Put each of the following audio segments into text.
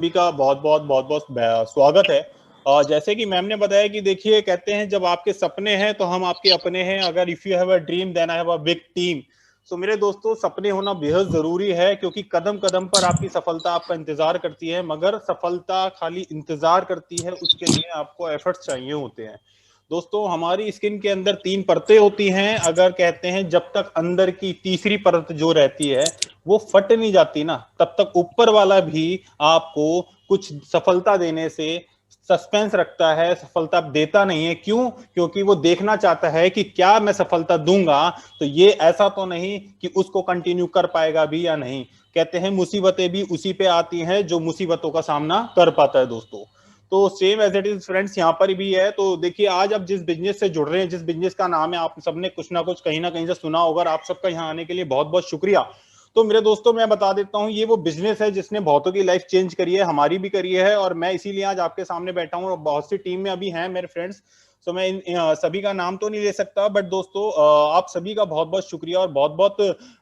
सभी का बहुत बहुत स्वागत है। और जैसे कि मैम ने बताया कि देखिए, कहते हैं जब आपके सपने हैं तो हम आपके अपने हैं। अगर if you have a dream then I have a big team. तो मेरे दोस्तों, सपने होना बेहद जरूरी है, क्योंकि कदम कदम पर आपकी सफलता आपका इंतजार करती है। मगर सफलता खाली इंतजार करती है, उसके लिए आपको एफर्ट्स चाहिए होते हैं। दोस्तों, हमारी स्किन के अंदर 3 परतें होती हैं। अगर कहते हैं जब तक अंदर की तीसरी परत जो रहती है वो फट नहीं जाती ना, तब तक ऊपर वाला भी आपको कुछ सफलता देने से सस्पेंस रखता है, सफलता देता नहीं है। क्यों? क्योंकि वो देखना चाहता है कि क्या मैं सफलता दूंगा तो ये ऐसा तो नहीं कि उसको कंटिन्यू कर पाएगा भी या नहीं। कहते हैं मुसीबतें भी उसी पे आती हैं जो मुसीबतों का सामना कर पाता है। दोस्तों, तो same as it is friends, यहाँ पर भी है। तो देखिए, आज आप जिस बिजनेस से जुड़ रहे हैं, जिस बिजनेस का नाम है, आप सबने कुछ ना कुछ कहीं ना कहीं से सुना होगा। आप सबका यहाँ आने के लिए बहुत बहुत शुक्रिया। तो मेरे दोस्तों, मैं बता देता हूँ, ये वो बिजनेस है जिसने बहुतों की लाइफ चेंज करी है, हमारी भी करी है। और मैं इसीलिए आज आपके सामने बैठा हूँ, और बहुत सी टीम में अभी हैं मेरे फ्रेंड्स। तो मैं सभी का नाम तो नहीं ले सकता, बट दोस्तों, आप सभी का बहुत बहुत शुक्रिया, और बहुत बहुत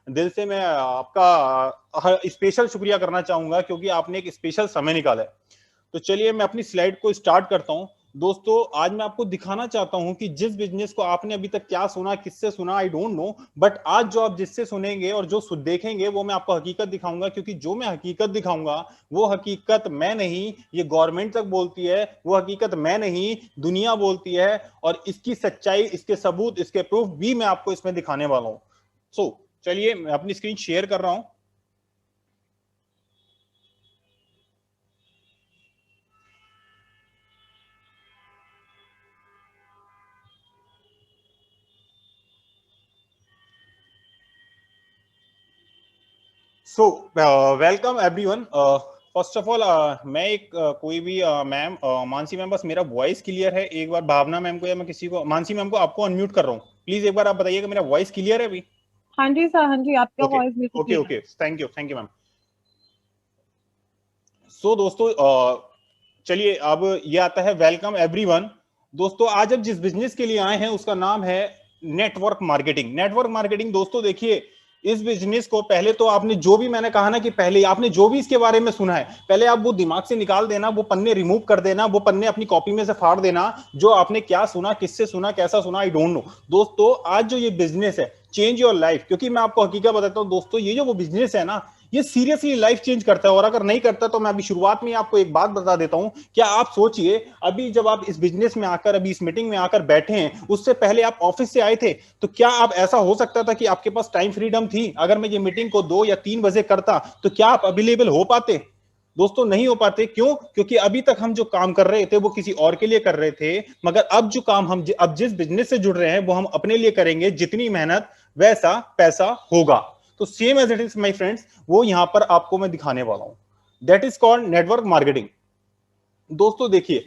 दिल से मैं आपका स्पेशल शुक्रिया करना चाहूंगा, क्योंकि आपने एक स्पेशल समय निकाला है। तो चलिए, मैं अपनी स्लाइड को स्टार्ट करता हूं। दोस्तों, आज मैं आपको दिखाना चाहता हूं कि जिस बिजनेस को आपने अभी तक क्या सुना, किससे सुना, आई डोंट नो, बट आज जो आप जिससे सुनेंगे और जो देखेंगे वो मैं आपको हकीकत दिखाऊंगा। क्योंकि जो मैं हकीकत दिखाऊंगा वो हकीकत मैं नहीं, ये गवर्नमेंट तक बोलती है, वो हकीकत मैं नहीं, दुनिया बोलती है। और इसकी सच्चाई, इसके सबूत, इसके प्रूफ भी मैं आपको इसमें दिखाने वाला हूं। सो चलिए, मैं अपनी स्क्रीन शेयर कर रहा हूं। So welcome everyone. First of all, मैं एक कोई भी मैम, मानसी मैम, बस मेरा वॉइस क्लियर है? एक बार भावना मैम को या मैं किसी को, मानसी मैम को आपको अनम्यूट कर रहा हूँ, प्लीज एक बार आप बताइएगा मेरा वॉइस क्लियर है अभी? हाँ जी सर, हाँ जी, आपका ओके, वॉइस बिल्कुल ओके, क्लियर है। Okay, thank you ma'am. So दोस्तों, चलिए, अब ये आता है वेलकम एवरीवन। दोस्तों, आज अब जिस बिजनेस के लिए आए हैं उसका नाम है नेटवर्क मार्केटिंग। नेटवर्क मार्केटिंग, दोस्तों देखिए, इस बिजनेस को पहले तो आपने जो भी, मैंने कहा ना कि पहले आपने जो भी इसके बारे में सुना है, पहले आप वो दिमाग से निकाल देना, वो पन्ने रिमूव कर देना, वो पन्ने अपनी कॉपी में से फाड़ देना। जो आपने क्या सुना, किससे सुना, कैसा सुना, आई डोंट नो। दोस्तों, आज जो ये बिजनेस है, चेंज योर लाइफ, क्योंकि मैं आपको हकीकत बताता हूं दोस्तों, ये जो वो बिजनेस है ना, ये सीरियसली लाइफ चेंज करता है। और अगर नहीं करता तो मैं अभी शुरुआत में आपको एक बात बता देता हूं। क्या आप सोचिए, अभी जब आप इस बिजनेस में आकर, अभी इस मीटिंग में आकर बैठे हैं, उससे पहले आप ऑफिस से आए थे, तो क्या आप, ऐसा हो सकता था कि आपके पास टाइम फ्रीडम थी? अगर मैं ये मीटिंग को 2 या 3 बजे करता तो क्या आप अवेलेबल हो पाते? दोस्तों, नहीं हो पाते। क्यों? क्योंकि अभी तक हम जो काम कर रहे थे वो किसी और के लिए कर रहे थे। मगर अब जो काम हम, अब जिस बिजनेस से जुड़ रहे हैं वो हम अपने लिए करेंगे। जितनी मेहनत वैसा पैसा होगा। तो same as it is my friends, वो यहां पर आपको मैं दिखाने वाला हूं। That is called network marketing. दोस्तों देखिए,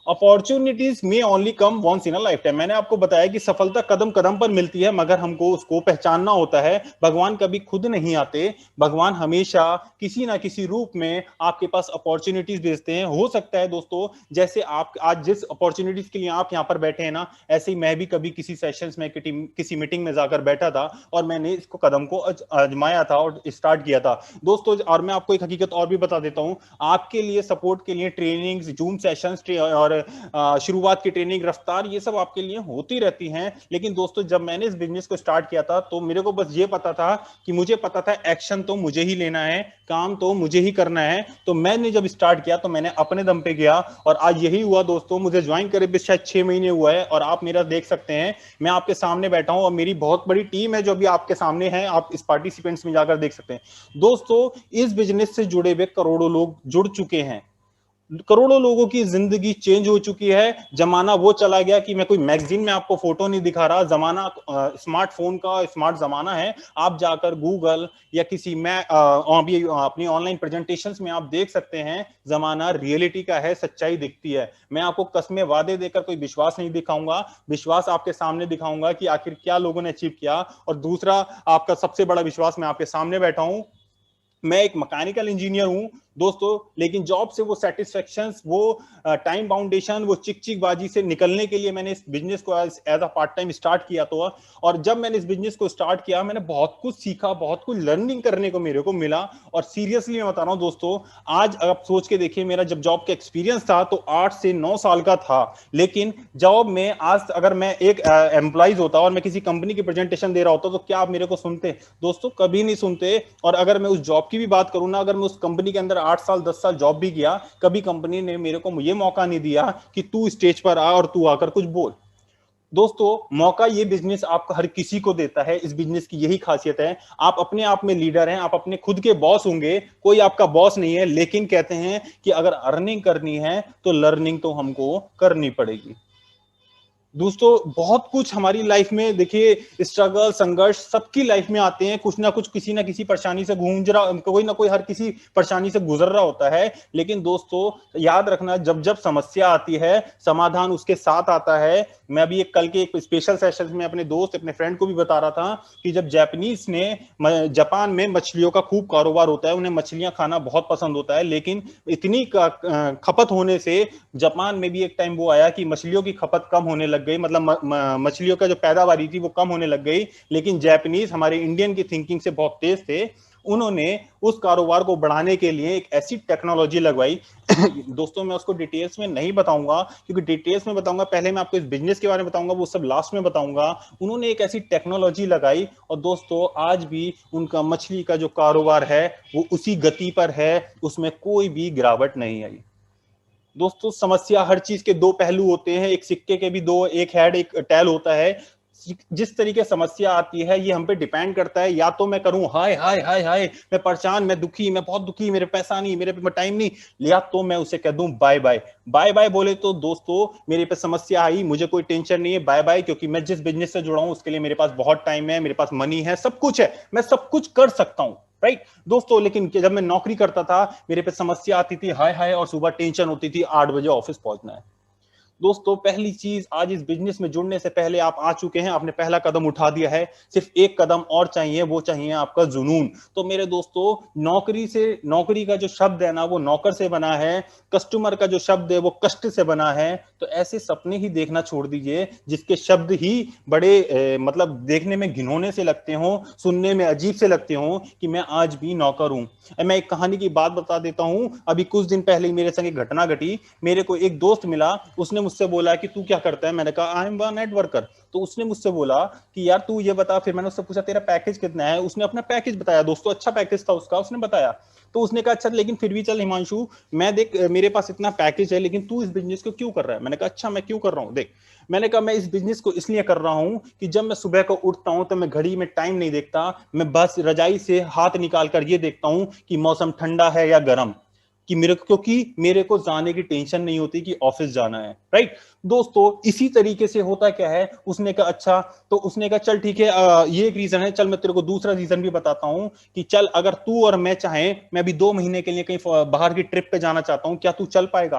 अपॉर्चुनिटीज में only come once in a lifetime. मैंने आपको बताया कि सफलता कदम कदम पर मिलती है, मगर हमको उसको पहचानना होता है। भगवान कभी खुद नहीं आते, भगवान हमेशा किसी ना किसी रूप में आपके पास अपॉर्चुनिटीज भेजते हैं। हो सकता है दोस्तों, जैसे आप आज जिस अपॉर्चुनिटीज के लिए आप यहाँ पर बैठे हैं ना, ऐसे ही मैं भी कभी किसी सेशंस में, किसी मीटिंग में जाकर बैठा था, और मैंने इसको कदम को आजमाया था और स्टार्ट किया था दोस्तों। और मैं आपको एक हकीकत और भी बता देता हूं, आपके लिए सपोर्ट के लिए ट्रेनिंग, जूम सेशंस और शुरुआत की ट्रेनिंग, रफ्तार, ये सब आपके लिए होती रहती हैं। लेकिन दोस्तों, जब मैंने इस बिजनेस को स्टार्ट किया था तो मेरे को बस ये पता था कि मुझे पता था एक्शन तो मुझे ही लेना है, काम तो मुझे ही करना है। तो मैंने जब स्टार्ट किया तो मैंने अपने दम पे किया, और आज यही हुआ दोस्तों। मुझे ज्वाइन करे भी शायद 6 महीने हुआ है, और आप मेरा देख सकते हैं, मैं आपके सामने बैठा हूं, और मेरी बहुत बड़ी टीम है जो अभी आपके सामने है। आप इस पार्टिसिपेंट्स में जाकर देख सकते हैं। दोस्तों, इस बिजनेस से जुड़े हुए करोड़ों लोग जुड़ चुके हैं। करोड़ों लोगों की जिंदगी चेंज हो चुकी है। जमाना वो चला गया कि मैं कोई मैगजीन में आपको फोटो नहीं दिखा रहा। जमाना स्मार्टफोन का स्मार्ट जमाना है। आप जाकर गूगल या किसी में अभी अपनी ऑनलाइन प्रेजेंटेशंस में आप देख सकते हैं, जमाना रियलिटी का है, सच्चाई दिखती है। मैं आपको कस्में वादे देकर कोई विश्वास नहीं दिखाऊंगा, विश्वास आपके सामने दिखाऊंगा कि आखिर क्या लोगों ने अचीव किया। और दूसरा, आपका सबसे बड़ा विश्वास, मैं आपके सामने बैठा हूं, मैं एक मैकेनिकल इंजीनियर हूं, दोस्तों। लेकिन जॉब से वो सेटिस्फेक्शन, वो टाइम बाउंडेशन, वो चिक चिक बाजी से निकलने के लिए मैंने इस बिजनेस को as a part time start किया। तो और जब मैंने इस बिजनेस को स्टार्ट किया, मैंने बहुत कुछ सीखा, बहुत कुछ लर्निंग करने को मेरे को मिला। और सीरियसली मैं बता रहा हूँ दोस्तों, आज आप सोच के देखिए, मेरा जब जॉब का एक्सपीरियंस था तो 8 से 9 साल का था। लेकिन जॉब में आज अगर मैं एक एम्प्लॉइज होता और मैं किसी कंपनी की प्रेजेंटेशन दे रहा होता, तो क्या आप मेरे को सुनते? दोस्तों कभी नहीं सुनते। और अगर मैं उस जॉब की भी बात करूं ना, अगर मैं उस कंपनी के अंदर 8 साल 10 साल जॉब भी किया, कभी कंपनी ने मेरे को ये मौका नहीं दिया कि तू स्टेज पर आ और तू आकर कुछ बोल। दोस्तों मौका ये बिजनेस आपको हर किसी को देता है। इस बिजनेस की यही खासियत है, आप अपने आप में लीडर हैं, आप अपने खुद के बॉस होंगे, कोई आपका बॉस नहीं है। लेकिन कहते हैं कि अगर अर्निंग करनी है तो लर्निंग तो हमको करनी पड़ेगी। दोस्तों बहुत कुछ हमारी लाइफ में देखिए, स्ट्रगल संघर्ष सबकी लाइफ में आते हैं, कुछ ना कुछ, किसी ना किसी परेशानी से गूंज रहा, कोई ना कोई हर किसी परेशानी से गुजर रहा होता है। लेकिन दोस्तों याद रखना, जब जब समस्या आती है समाधान उसके साथ आता है। मैं अभी एक कल के एक स्पेशल सेशन में अपने दोस्त अपने फ्रेंड को भी बता रहा था कि जब जापानीज ने, जापान में मछलियों का खूब कारोबार होता है, उन्हें मछलियां खाना बहुत पसंद होता है। लेकिन इतनी खपत होने से जापान में भी एक टाइम वो आया कि मछलियों की खपत कम होने लग गई, मतलब मछलियों का जो पैदावारी थी वो कम होने लग गई। लेकिन जापानीज हमारे इंडियन की थिंकिंग से बहुत तेज थे, उन्होंने उस कारोबार को बढ़ाने के लिए एक ऐसी टेक्नोलॉजी लगवाई। दोस्तों मैं उसको डिटेल्स में नहीं बताऊंगा, क्योंकि डिटेल्स में बताऊंगा, पहले मैं आपको इस बिजनेस के बारे में बताऊंगा, वो सब लास्ट में बताऊंगा। उन्होंने एक ऐसी टेक्नोलॉजी लगाई और दोस्तों आज भी उनका मछली का जो कारोबार है वो उसी गति पर है, उसमें कोई भी गिरावट नहीं आई। दोस्तों समस्या, हर चीज के दो पहलू होते हैं, एक सिक्के के भी दो, एक हेड एक टेल होता है। जिस तरीके समस्या आती है ये हम पे डिपेंड करता है, या तो मैं करूं हाय हाय हाय हाय, मैं परेशान, मैं दुखी, मैं बहुत दुखी, मेरे पैसा नहीं, मेरे पे टाइम नहीं, या तो मैं उसे कह दूं बाय बाय। बाय बाय बोले तो दोस्तों मेरे पे समस्या आई, मुझे कोई टेंशन नहीं है, बाय बाय, क्योंकि मैं जिस बिजनेस से जुड़ा हूं उसके लिए मेरे पास बहुत टाइम है, मेरे पास मनी है, सब कुछ है, मैं सब कुछ कर सकता हूं, राइट दोस्तों। लेकिन जब मैं नौकरी करता था मेरे पे समस्या आती थी हाय हाय, और सुबह टेंशन होती थी 8 बजे ऑफिस पहुंचना है। दोस्तों पहली चीज, आज इस बिजनेस में जुड़ने से पहले आप आ चुके हैं, आपने पहला कदम उठा दिया है, सिर्फ एक कदम और चाहिए, वो चाहिए आपका जुनून। तो मेरे दोस्तों नौकरी का जो शब्द है ना वो नौकर से बना है, कस्टमर का जो शब्द है वो कष्ट से बना है। तो ऐसे सपने ही देखना छोड़ दीजिए जिसके शब्द ही बड़े मतलब देखने में घिनौने से लगते हो, सुनने में अजीब से लगते हो, कि मैं आज भी नौकर हूं। मैं एक कहानी की बात बता देता हूं, अभी कुछ दिन पहले मेरे संग एक घटना घटी। मेरे को एक दोस्त मिला, उसने मुझसे बोला कि तू क्या करता है, मैंने कहा आई एम वन नेटवर्कर। तो उसने मुझसे बोला कि यार तू ये बता, फिर मैंने उससे पूछा तेरा पैकेज कितना है, उसने अपना पैकेज बताया। दोस्तों अच्छा पैकेज था उसका, उसने बताया। तो उसने कहा अच्छा लेकिन फिर भी चल हिमांशु, मैं देख मेरे पास इतना पैकेज है, लेकिन तू इस बिजनेस को क्यों कर रहा है? मैंने कहा अच्छा मैं क्यों कर रहा हूँ, देख मैंने कहा मैं इस बिजनेस को इसलिए कर रहा हूं कि जब मैं सुबह को उठता हूं तो मैं घड़ी में टाइम नहीं देखता, मैं बस रजाई से हाथ निकाल कर ये देखता हूं कि मौसम ठंडा है या गर्म, कि क्योंकि मेरे को जाने की टेंशन नहीं होती कि ऑफिस जाना है, राइट दोस्तों। इसी तरीके से होता क्या है, उसने कहा अच्छा, तो उसने कहा चल ठीक है, ये एक रीजन है, चल मैं तेरे को दूसरा रीजन भी बताता हूं कि चल अगर तू और मैं चाहें, मैं अभी 2 महीने के लिए कहीं बाहर की ट्रिप पे जाना चाहता हूं, क्या तू चल पाएगा?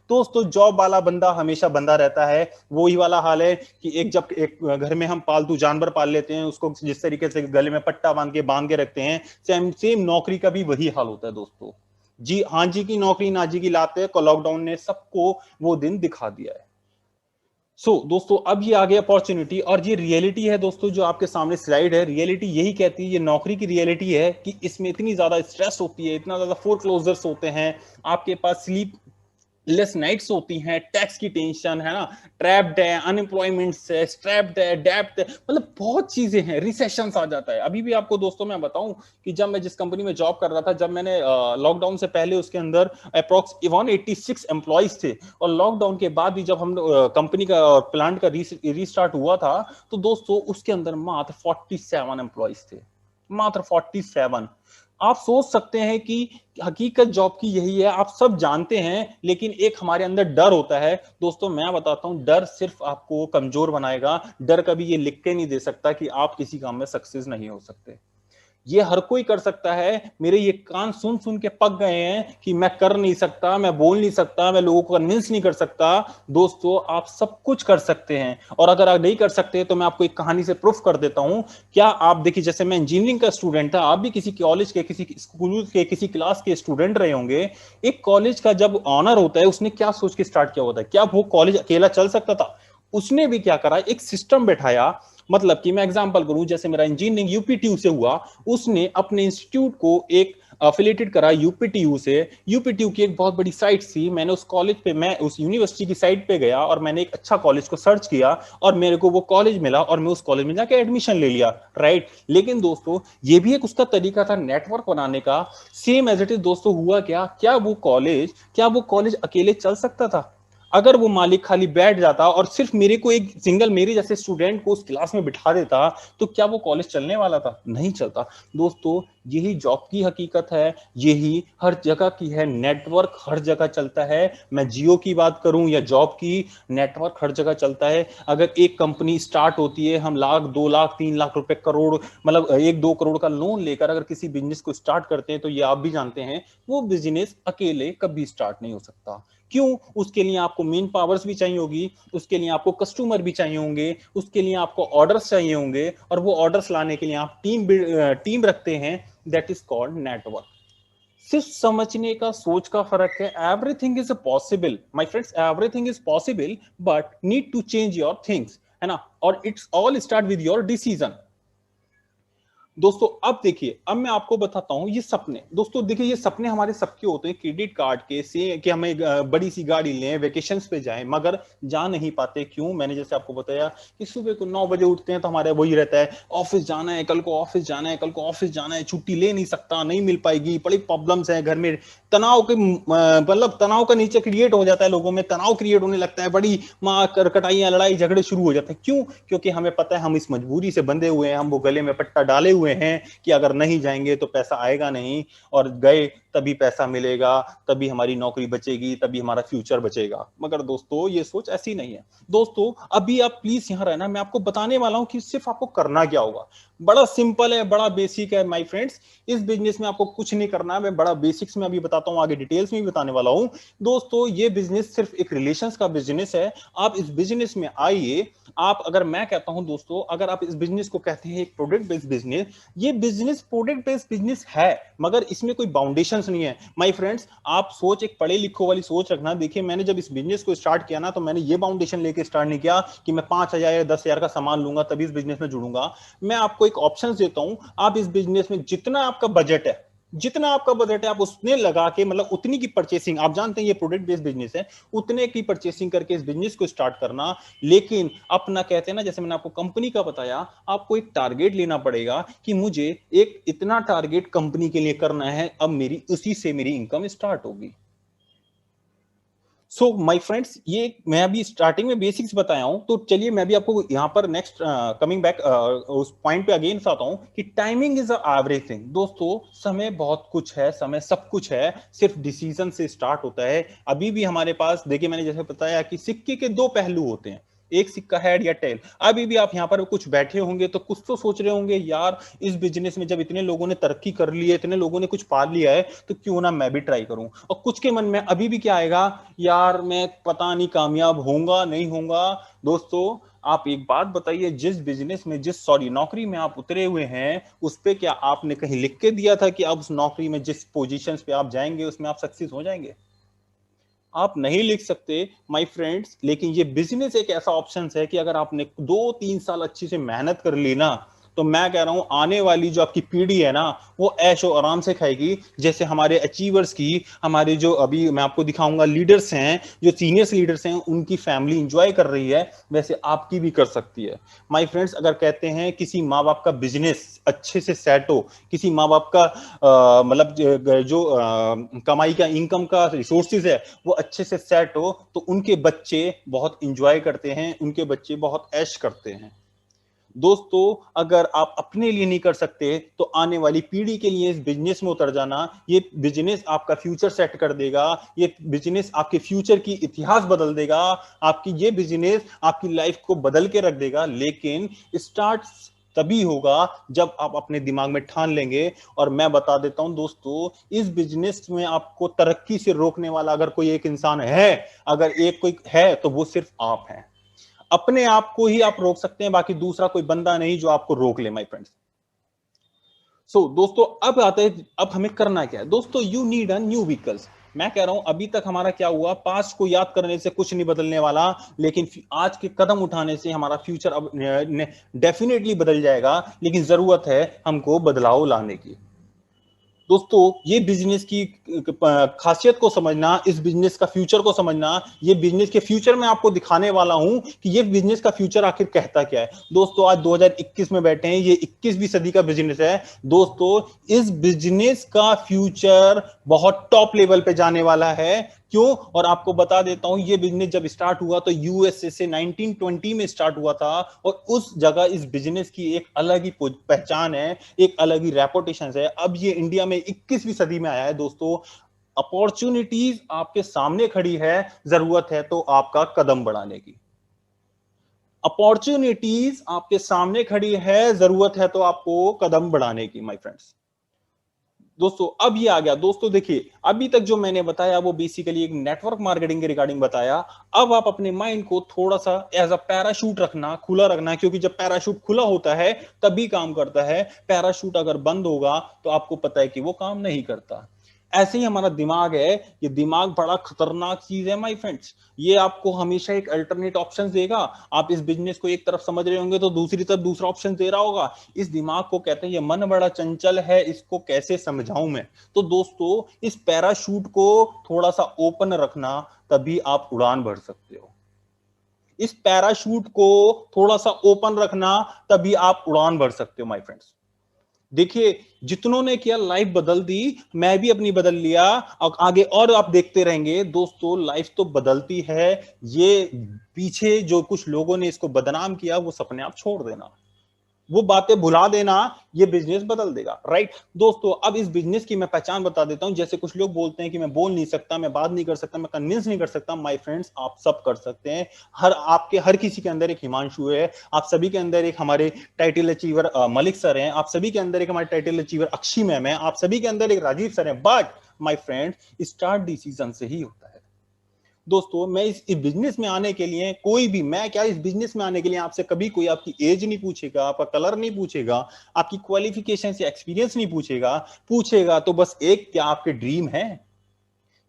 दोस्तों जॉब वाला बंदा हमेशा बंदा रहता है, वही वाला हाल है कि जब एक घर में हम पालतू जानवर पाल लेते हैं, उसको जिस तरीके से गले में पट्टा बांध के रखते हैं, सेम सेम नौकरी का भी वही हाल होता है दोस्तों। जी हाँ जी की नौकरी ना जी की लाते, लॉकडाउन ने सबको वो दिन दिखा दिया है। दोस्तों अब ये आ गया अपॉर्चुनिटी, और ये रियलिटी है दोस्तों, जो आपके सामने स्लाइड है, रियलिटी यही कहती है, ये नौकरी की रियलिटी है कि इसमें इतनी ज्यादा स्ट्रेस होती है, इतना ज्यादा फोरक्लोजर्स होते हैं, आपके पास स्लीप लेस नाइट्स होती हैं, टैक्स की टेंशन है ना, ट्रैप्ड है, अनएम्प्लॉयमेंट से स्ट्रैप्ड है, डेप्ट है, मतलब बहुत चीजें हैं, रिसेशन आ जाता है। अभी भी आपको दोस्तों मैं बताऊं कि जब मैं जिस कंपनी में जॉब कर रहा था, जब मैंने लॉकडाउन से पहले उसके अंदर अप्रोक्स 186 एम्प्लॉइज थे, और लॉकडाउन के बाद भी जब हम कंपनी का प्लांट का रीस्टार्ट हुआ था, तो दोस्तों उसके अंदर मात्र 47 एम्प्लॉइज थे, मात्र 47। आप सोच सकते हैं कि हकीकत जॉब की यही है, आप सब जानते हैं, लेकिन एक हमारे अंदर डर होता है। दोस्तों मैं बताता हूं, डर सिर्फ आपको कमजोर बनाएगा, डर कभी ये लिख के नहीं दे सकता कि आप किसी काम में सक्सेस नहीं हो सकते। ये हर कोई कर सकता है। मेरे ये कान सुन सुन के पक गए हैं कि मैं कर नहीं सकता, मैं बोल नहीं सकता, मैं लोगों को कन्विंस नहीं कर सकता। दोस्तों, आप सब कुछ कर सकते हैं। और अगर आप नहीं कर सकते तो मैं आपको एक कहानी से प्रूफ कर देता हूं। क्या आप देखिए, जैसे मैं इंजीनियरिंग का स्टूडेंट था, आप भी किसी कॉलेज के, किसी स्कूल के, किसी क्लास के स्टूडेंट रहे होंगे। एक कॉलेज का जब ऑनर होता है, उसने क्या सोच के स्टार्ट किया होता है? क्या वो कॉलेज अकेला चल सकता था? उसने भी क्या करा, एक सिस्टम बैठाया। मतलब कि मैं एग्जांपल करूं, जैसे मेरा इंजीनियरिंग यूपीटीयू से हुआ, उसने अपने इंस्टीट्यूट को एक अफिलेटेड करा यूपीटीयू से। यूपीटीयू की एक बहुत बड़ी साइट थी। मैंने उस कॉलेज पे, मैं उस यूनिवर्सिटी की साइट पे गया और मैंने एक अच्छा कॉलेज को सर्च किया और मेरे को वो कॉलेज मिला और मैं उस कॉलेज में जाके एडमिशन ले लिया, राइट। लेकिन दोस्तों, ये भी एक उसका तरीका था नेटवर्क बनाने का। सेम एज इट इज दोस्तों, हुआ क्या, क्या वो कॉलेज अकेले चल सकता था? अगर वो मालिक खाली बैठ जाता और सिर्फ मेरे को, एक सिंगल मेरे जैसे स्टूडेंट को उस क्लास में बिठा देता, तो क्या वो कॉलेज चलने वाला था? नहीं चलता। दोस्तों, यही जॉब की हकीकत है, यही हर जगह की है। नेटवर्क हर जगह चलता है। मैं जियो की बात करूं या जॉब की, नेटवर्क हर जगह चलता है। अगर एक कंपनी स्टार्ट होती है, हम लाख, 2 लाख, 3 लाख रुपए, करोड़, मतलब 1-2 करोड़ का लोन लेकर अगर किसी बिजनेस को स्टार्ट करते हैं, तो ये आप भी जानते हैं, वो बिजनेस अकेले कभी स्टार्ट नहीं हो सकता। क्यों? उसके लिए आपको मेन पावर्स भी चाहिए होगी, उसके लिए आपको कस्टमर भी चाहिए होंगे, उसके लिए आपको ऑर्डर्स चाहिए होंगे, और वो ऑर्डर्स लाने के लिए आप टीम रखते हैं। That is called network. सिर्फ समझने का, सोच का फर्क है। Everything is possible my friends, everything is possible, but need to change your things, है ना। और it's all start with your decision. दोस्तों, अब देखिए, अब मैं आपको बताता हूं ये सपने। दोस्तों देखिए, ये सपने हमारे सबके होते हैं, क्रेडिट कार्ड के से, कि हमें बड़ी सी गाड़ी लें, वेकेशंस पे जाएं, मगर जा नहीं पाते। क्यों? मैंने जैसे आपको बताया कि सुबह को 9 बजे उठते हैं तो हमारे वही रहता है, ऑफिस जाना है, कल को ऑफिस जाना है, कल को ऑफिस जाना है, छुट्टी ले नहीं सकता, नहीं मिल पाएगी, बड़ी प्रॉब्लम्स है घर में। तनाव के मतलब तनाव का नीचे क्रिएट हो जाता है, लोगों में तनाव क्रिएट होने लगता है, बड़ी माँ कटाइयां, लड़ाई झगड़े शुरू हो जाते हैं। क्यों? क्योंकि हमें पता है हम इस मजबूरी से बंधे हुए हैं, हम वो गले में पट्टा डाले हुए हैं कि अगर नहीं जाएंगे तो पैसा आएगा नहीं, और गए तभी पैसा मिलेगा, तभी हमारी नौकरी बचेगी, तभी हमारा फ्यूचर बचेगा। मगर दोस्तों, ये सोच ऐसी नहीं है। दोस्तों, अभी आप प्लीज यहां रहना, मैं आपको बताने वाला हूं कि सिर्फ आपको करना क्या होगा। बड़ा सिंपल है, बड़ा बेसिक है माय फ्रेंड्स। इस बिजनेस में आपको कुछ नहीं करना है, मैं बड़ा बेसिक्स में अभी बताता हूं, आगे डिटेल्स में भी बताने वाला हूं। दोस्तों, ये बिजनेस सिर्फ एक रिलेशंस का बिजनेस है। आप इस बिजनेस में आइए। आप, अगर मैं कहता हूं दोस्तों, अगर आप इस बिजनेस को कहते हैं एक प्रोडक्ट बेस्ड बिजनेस, ये बिजनेस प्रोडक्ट बेस्ड बिजनेस है, मगर इसमें कोई बाउंडेशंस नहीं है माय फ्रेंड्स। आप सोच, एक पढ़े लिखो वाली सोच रखना। देखिए, मैंने जब इस बिजनेस को स्टार्ट किया ना, तो मैंने ये बाउंडेशन लेके स्टार्ट नहीं किया कि मैं 5,000 या 10,000 का सामान लूंगा तभी इस बिजनेस में जुड़ूंगा। मैं आपको एक ऑप्शन देता हूं, आप इस बिजनेस में जितना आपका बजट है, जितना आपका बजट है, आप उसने लगा के, मतलब उतनी की परचेसिंग, आप जानते हैं ये प्रोडक्ट बेस्ड बिजनेस है, उतने की परचेसिंग करके इस बिजनेस को स्टार्ट करना। लेकिन अपना, कहते हैं ना, जैसे मैंने आपको कंपनी का बताया, आपको एक टारगेट लेना पड़ेगा कि मुझे एक इतना टारगेट कंपनी के लिए करना है, अब मेरी उसी से मेरी इनकम स्टार्ट होगी। सो माय फ्रेंड्स, ये मैं अभी स्टार्टिंग में बेसिक्स बताया हूं, तो चलिए मैं भी आपको यहां पर नेक्स्ट कमिंग बैक उस पॉइंट पे अगेन बताता हूं कि टाइमिंग इज एवरीथिंग। दोस्तों, समय बहुत कुछ है, समय सब कुछ है, सिर्फ डिसीजन से स्टार्ट होता है। अभी भी हमारे पास, देखिए, मैंने जैसे बताया कि सिक्के के दो पहलू होते हैं, एक सिक्का हेड या टेल। अभी भी आप यहाँ पर कुछ बैठे होंगे तो कुछ तो सोच रहे होंगे, यार इस बिजनेस में जब इतने लोगों ने तरक्की कर ली है, इतने लोगों ने कुछ पा लिया है, तो क्यों ना मैं भी ट्राई करूं। और कुछ के मन में अभी भी क्या आएगा, यार मैं पता नहीं कामयाब होऊंगा नहीं होऊंगा। दोस्तों, आप एक बात बताइए, जिस बिजनेस में, नौकरी में आप उतरे हुए हैं, उस पे क्या आपने कहीं लिख के दिया था कि आप उस नौकरी में जिस पोजीशंस पे आप जाएंगे उसमें आप सक्सेस हो जाएंगे? आप नहीं लिख सकते माय फ्रेंड्स। लेकिन ये बिजनेस एक ऐसा ऑप्शन है कि अगर आपने 2-3 साल अच्छी से मेहनत कर ली ना, तो मैं कह रहा हूं, आने वाली जो आपकी पीढ़ी है ना, वो ऐशो आराम से खाएगी। जैसे हमारे अचीवर्स की, हमारे जो अभी मैं आपको दिखाऊंगा लीडर्स हैं, जो सीनियर्स लीडर्स हैं, उनकी फैमिली इंजॉय कर रही है, वैसे आपकी भी कर सकती है माय फ्रेंड्स। अगर कहते हैं किसी माँ बाप का बिजनेस अच्छे से सेट हो, किसी माँ बाप का मतलब जो कमाई का, इनकम का रिसोर्सेज है, वो अच्छे से सेट हो, तो उनके बच्चे बहुत इंजॉय करते हैं, उनके बच्चे बहुत ऐश करते हैं। दोस्तों, अगर आप अपने लिए नहीं कर सकते, तो आने वाली पीढ़ी के लिए इस बिजनेस में उतर जाना। ये बिजनेस आपका फ्यूचर सेट कर देगा, ये बिजनेस आपके फ्यूचर की इतिहास बदल देगा, आपकी ये बिजनेस आपकी लाइफ को बदल के रख देगा। लेकिन स्टार्ट तभी होगा जब आप अपने दिमाग में ठान लेंगे। और मैं बता देता हूं दोस्तों, इस बिजनेस में आपको तरक्की से रोकने वाला अगर कोई एक इंसान है, अगर एक कोई है, तो वो सिर्फ आप हैं। अपने आप को ही आप रोक सकते हैं, बाकी दूसरा कोई बंदा नहीं जो आपको रोक ले माय फ्रेंड्स। दोस्तों अब आते हैं, अब हमें करना क्या है दोस्तों। You need a new vehicles. मैं कह रहा हूं अभी तक हमारा क्या हुआ, पास्ट को याद करने से कुछ नहीं बदलने वाला, लेकिन आज के कदम उठाने से हमारा फ्यूचर अब डेफिनेटली बदल जाएगा। लेकिन जरूरत है हमको बदलाव लाने की। दोस्तों ये बिजनेस की खासियत को समझना, इस बिजनेस का फ्यूचर को समझना, ये बिजनेस के फ्यूचर में आपको दिखाने वाला हूं कि ये बिजनेस का फ्यूचर आखिर कहता क्या है। दोस्तों आज 2021 में बैठे हैं, ये 21वीं सदी का बिजनेस है दोस्तों। इस बिजनेस का फ्यूचर बहुत टॉप लेवल पे जाने वाला है। क्यों? और आपको बता देता हूं, ये बिजनेस जब स्टार्ट हुआ तो यूएसए से 1920 में स्टार्ट हुआ था, और उस जगह इस बिजनेस की एक अलग ही पहचान है, एक अलग ही रेपुटेशन है। अब ये इंडिया में 21वीं सदी में आया है दोस्तों। अपॉर्चुनिटीज आपके सामने खड़ी है, जरूरत है तो आपका कदम बढ़ाने की। अपॉर्चुनिटीज आपके सामने खड़ी है, जरूरत है तो आपको कदम बढ़ाने की माय फ्रेंड्स। दोस्तों अब ये आ गया। दोस्तों देखिए, अभी तक जो मैंने बताया वो बेसिकली एक नेटवर्क मार्केटिंग के रिगार्डिंग बताया। अब आप अपने माइंड को थोड़ा सा एज अ पैराशूट रखना, खुला रखना, क्योंकि जब पैराशूट खुला होता है तभी काम करता है। पैराशूट अगर बंद होगा तो आपको पता है कि वो काम नहीं करता। ऐसे ही हमारा दिमाग है, ये दिमाग बड़ा खतरनाक चीज है माय फ्रेंड्स। ये आपको हमेशा एक अल्टरनेट ऑप्शन देगा। आप इस बिजनेस को एक तरफ समझ रहे होंगे तो दूसरी तरफ दूसरा ऑप्शन दे रहा होगा। इस दिमाग को कहते हैं ये मन बड़ा चंचल है, इसको कैसे समझाऊं मैं। तो दोस्तों इस पैराशूट को थोड़ा सा ओपन रखना, तभी आप उड़ान भर सकते हो। इस पैराशूट को थोड़ा सा ओपन रखना, तभी आप उड़ान भर सकते हो माय फ्रेंड्स। देखिए, जितनों ने किया लाइफ बदल दी, मैं भी अपनी बदल लिया, और आगे और आप देखते रहेंगे दोस्तों। लाइफ तो बदलती है, ये पीछे जो कुछ लोगों ने इसको बदनाम किया वो सपने आप छोड़ देना, वो बातें भुला देना, ये बिजनेस बदल देगा। राइट दोस्तों, अब इस बिजनेस की मैं पहचान बता देता हूं। जैसे कुछ लोग बोलते हैं कि मैं बोल नहीं सकता, मैं बात नहीं कर सकता, मैं कन्विंस नहीं कर सकता। माय फ्रेंड्स, आप सब कर सकते हैं। हर किसी के अंदर एक हिमांशु है, आप सभी के अंदर एक हमारे टाइटल अचीवर मलिक सर हैं, आप सभी के अंदर एक हमारे टाइटल अचीवर अक्षी मैम है, आप सभी के अंदर एक राजीव सर है। But my friends, start decision से ही होता है। दोस्तों मैं इस बिजनेस में आने के लिए, कोई भी, मैं क्या, इस बिजनेस में आने के लिए आपसे कभी कोई आपकी एज नहीं पूछेगा, आपका कलर नहीं पूछेगा, आपकी क्वालिफिकेशन या एक्सपीरियंस नहीं पूछेगा। पूछेगा तो बस एक, क्या आपके ड्रीम है।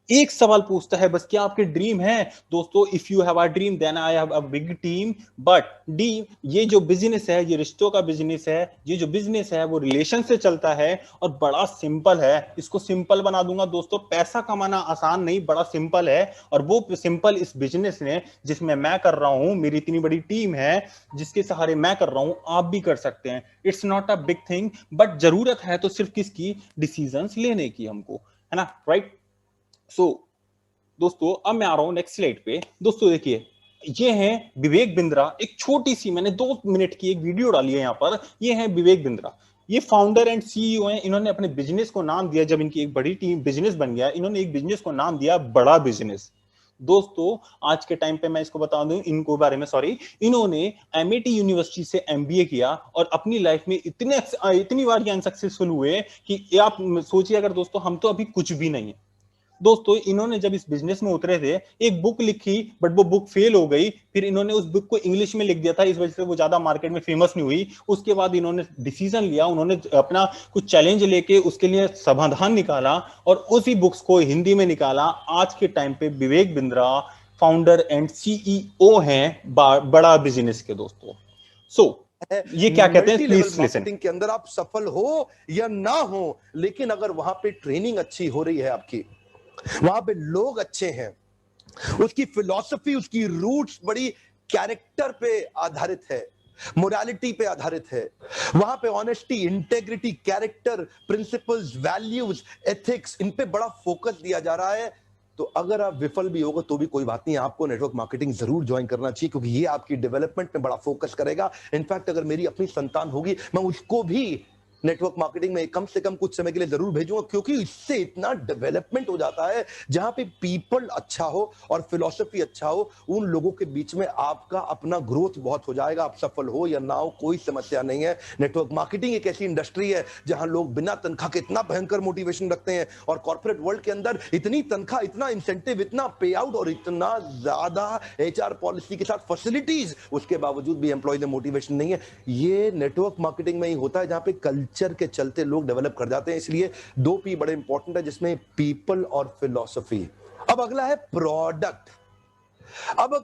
एक सवाल पूछता है बस, क्या आपके ड्रीम है। दोस्तों if you have a dream then I have a big team. But ये जो बिजनेस है, ये रिश्तों का बिजनेस है। ये जो बिजनेस है वो रिलेशन से चलता है, और बड़ा सिंपल है। इसको सिंपल बना दूंगा दोस्तों। पैसा कमाना आसान नहीं, बड़ा सिंपल है। और वो सिंपल इस बिजनेस ने, जिसमें मैं कर रहा हूं, मेरी इतनी बड़ी टीम है जिसके सहारे मैं कर रहा हूं, आप भी कर सकते हैं। It's not a big thing, but जरूरत है तो सिर्फ किसकी, डिसीजंस लेने की हमको, है ना। राइट। दोस्तों अब मैं आ रहा हूं नेक्स्ट स्लाइड पे। दोस्तों देखिए, ये है विवेक बिंद्रा। एक छोटी सी मैंने 2 मिनट की एक वीडियो डाली है यहाँ पर। ये है विवेक बिंद्रा, ये फाउंडर एंड सीईओ हैं। इन्होंने अपने बिजनेस को नाम दिया, जब इनकी एक बड़ी टीम बिजनेस बन गया, इन्होंने एक बिजनेस को नाम दिया बड़ा बिजनेस। दोस्तों आज के टाइम पे मैं इसको बता दूं इनको बारे में, सॉरी, इन्होंने एमआईटी यूनिवर्सिटी से एमबीए किया, और अपनी लाइफ में इतनी बार अनसक्सेसफुल हुए कि आप सोचिए, अगर दोस्तों हम तो अभी कुछ भी नहीं है। दोस्तों इन्होंने जब इस बिजनेस में उतरे थे, एक बुक लिखी, बट वो बुक फेल हो गई। फिर इन्होंने उस बुक को इंग्लिश में लिख दिया था, इस वजह से वो ज्यादा मार्केट में फेमस नहीं हुई। उसके बाद इन्होंने डिसीजन लिया, उन्होंने अपना कुछ चैलेंज लेके उसके लिए समाधान निकाला, और उसी बुक्स को हिंदी में निकाला। आज के टाइम पे Vivek Bindra founder and CEO हैं बड़ा बिजनेस के दोस्तों। ये क्या कहते हैं, प्लीज लिसन। मार्केटिंग के अंदर आप सफल हो या ना हो, लेकिन अगर वहां पे ट्रेनिंग अच्छी हो रही है आपकी, वहां पे लोग अच्छे हैं, उसकी फिलॉसफी, उसकी रूट्स बड़ी कैरेक्टर पे आधारित है, मोरालिटी पे आधारित है, वहां पे honesty, integrity, character, principles, values, ethics, इन पे बड़ा फोकस दिया जा रहा है, तो अगर आप विफल भी होगा तो भी कोई बात नहीं, आपको नेटवर्क मार्केटिंग जरूर ज्वाइन करना चाहिए, क्योंकि ये आपकी डेवलपमेंट में बड़ा फोकस करेगा। इनफैक्ट अगर मेरी अपनी संतान होगी, मैं उसको भी नेटवर्क मार्केटिंग में कम से कम कुछ समय के लिए जरूर भेजूंगा, क्योंकि इससे इतना डेवलपमेंट हो जाता है जहां पे पीपल अच्छा हो और फिलॉसफी अच्छा हो, उन लोगों के बीच में आपका अपना ग्रोथ बहुत हो जाएगा। आप सफल हो या ना हो कोई समस्या नहीं है। नेटवर्क मार्केटिंग एक ऐसी इंडस्ट्री है जहां लोग बिना तनख्वाह के इतना भयंकर मोटिवेशन रखते हैं, और कॉर्पोरेट वर्ल्ड के अंदर इतनी तनख्वाह, इतना इंसेंटिव, इतना पे आउट और इतना ज्यादा एचआर पॉलिसी के साथ फैसिलिटीज, उसके बावजूद भी एम्प्लॉय में मोटिवेशन नहीं है। ये नेटवर्क मार्केटिंग में ही होता है, जहां पे कल्चर के चलते लोग डेवलप कर जाते हैं। इसलिए 2 P बड़े इंपॉर्टेंट है, जिसमें पीपल और फिलॉसफी। अब अगला है प्रोडक्ट। अब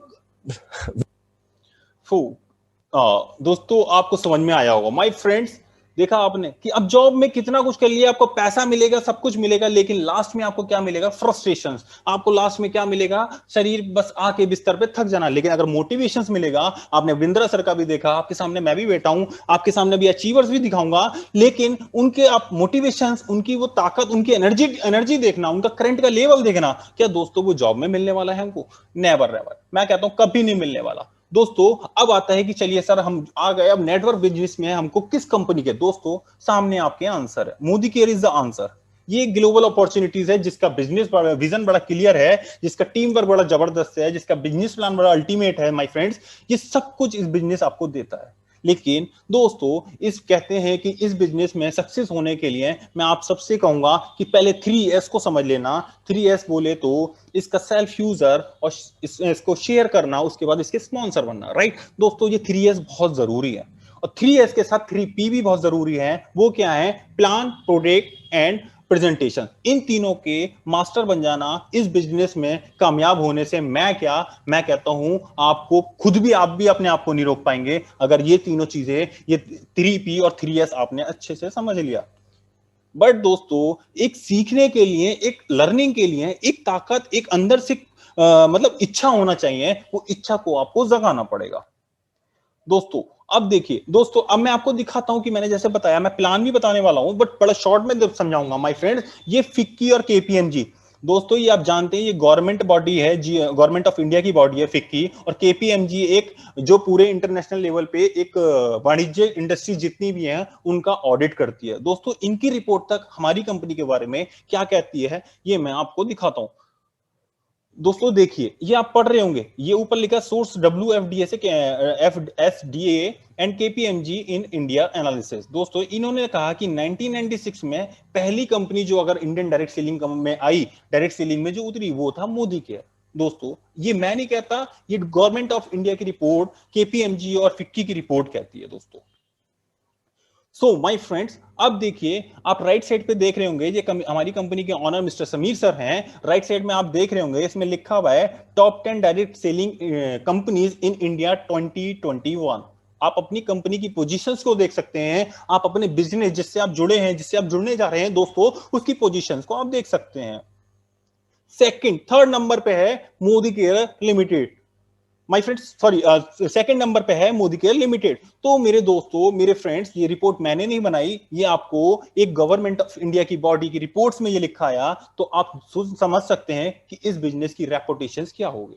दोस्तों आपको समझ में आया होगा माय फ्रेंड्स, देखा आपने कि अब जॉब में कितना कुछ कर लिया, आपको पैसा मिलेगा, सब कुछ मिलेगा, लेकिन लास्ट में आपको क्या मिलेगा? फ्रस्ट्रेशंस। आपको लास्ट में क्या मिलेगा? शरीर बस आके बिस्तर पे थक जाना। लेकिन अगर मोटिवेशंस मिलेगा, आपने विंद्रा सर का भी देखा, आपके सामने मैं भी बैठा हूं, आपके सामने भी अचीवर्स भी दिखाऊंगा, लेकिन उनके आप मोटिवेशंस, उनकी वो ताकत, उनकी एनर्जी देखना, उनका करंट का लेवल देखना, क्या दोस्तों वो जॉब में मिलने वाला है हमको? नेवर नेवर, मैं कहता हूं कभी नहीं मिलने वाला। दोस्तों अब आता है कि चलिए सर हम आ गए अब नेटवर्क बिजनेस में, हमको किस कंपनी के? दोस्तों सामने आपके आंसर है, Modi care is the answer. ये ग्लोबल अपॉर्चुनिटीज है, जिसका बिजनेस विजन बड़ा क्लियर है, जिसका टीम वर्क बड़ा जबरदस्त है, जिसका बिजनेस प्लान बड़ा अल्टीमेट है माय फ्रेंड्स। ये सब कुछ इस बिजनेस आपको देता है। लेकिन दोस्तों इस कहते हैं कि इस बिजनेस में सक्सेस होने के लिए मैं आप सबसे कहूंगा कि पहले 3S को समझ लेना। 3S बोले तो इसका सेल्फ यूजर और इसको शेयर करना, उसके बाद इसके स्पॉन्सर बनना, राइट दोस्तों? ये 3S बहुत जरूरी है, और 3S के साथ 3P भी बहुत जरूरी है। वो क्या है? Plan, product and presentation. इन तीनों के मास्टर बन जाना इस बिजनेस में कामयाब होने से मैं कहता हूं आपको खुद भी, आप भी अपने आप को नहीं रोक पाएंगे अगर ये तीनों चीजें, ये 3P और 3S आपने अच्छे से समझ लिया। बट दोस्तों एक सीखने के लिए, एक लर्निंग के लिए एक ताकत, एक अंदर से मतलब इच्छा होना चाहिए। वो इच्छा को आपको जगाना पड़ेगा। दोस्तों अब देखिए, दोस्तों अब मैं आपको दिखाता हूं कि मैंने जैसे बताया, मैं प्लान भी बताने वाला हूं बट बड़ा शॉर्ट में समझाऊंगा माय फ्रेंड्स। ये फिक्की और केपीएमजी, दोस्तों ये आप जानते हैं ये गवर्नमेंट बॉडी है, गवर्नमेंट ऑफ इंडिया की बॉडी है फिक्की, और केपीएमजी एक जो पूरे इंटरनेशनल लेवल पे एक वाणिज्य इंडस्ट्री जितनी भी है उनका ऑडिट करती है। दोस्तों इनकी रिपोर्ट तक हमारी कंपनी के बारे में क्या कहती है, ये मैं आपको दिखाता हूं। दोस्तों देखिए, ये आप पढ़ रहे होंगे, ये ऊपर लिखा सोर्स WFDA से FSDA and KPMG in India analysis. दोस्तों इन्होंने कहा कि 1996 में पहली कंपनी जो अगर इंडियन डायरेक्ट सेलिंग में आई, डायरेक्ट सेलिंग में जो उतरी, वो था मोदी केयर। दोस्तों ये मैं नहीं कहता, ये गवर्नमेंट ऑफ इंडिया की रिपोर्ट, KPMG और फिक्की की रिपोर्ट कहती है दोस्तों। सो माय फ्रेंड्स, अब देखिए आप राइट साइड पे देख रहे होंगे, ये हमारी कंपनी के ऑनर मिस्टर समीर सर हैं। राइट साइड में आप देख रहे होंगे, इसमें लिखा हुआ है top 10 direct selling companies in India 2021। आप अपनी कंपनी की पोजीशंस को देख सकते हैं, आप अपने बिजनेस जिससे आप जुड़े हैं, जिससे आप जुड़ने जा रहे हैं दोस्तों, उसकी पोजीशंस को आप देख सकते हैं। थर्ड नंबर पे है Modi care limited, my friends, sorry second number पे है मोदी केयर लिमिटेड। तो मेरे दोस्तों, मेरे फ्रेंड्स, ये रिपोर्ट मैंने नहीं बनाई, ये आपको एक गवर्नमेंट ऑफ इंडिया की बॉडी की रिपोर्ट्स में ये लिखा आया, तो आप समझ सकते हैं कि इस बिजनेस की रेपुटेशन क्या होगी।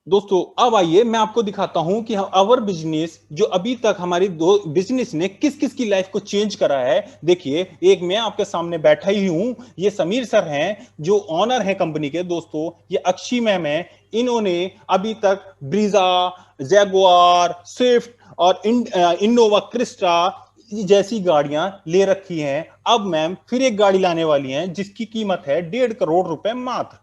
दोस्तों अब आइए मैं आपको दिखाता हूं कि अवर बिजनेस, जो अभी तक हमारी दो बिजनेस ने किस किस की लाइफ को चेंज करा है। देखिए, एक मैं आपके सामने बैठा ही हूं, ये समीर सर हैं जो ऑनर हैं कंपनी के। दोस्तों ये अक्षी मैम है, इन्होंने अभी तक ब्रीजा, जैगुआर, स्विफ्ट और इनोवा क्रिस्टा जैसी गाड़ियां ले रखी हैं। अब मैम फिर एक गाड़ी लाने वाली हैं जिसकी कीमत है 1.5 करोड़ रुपए मात्र।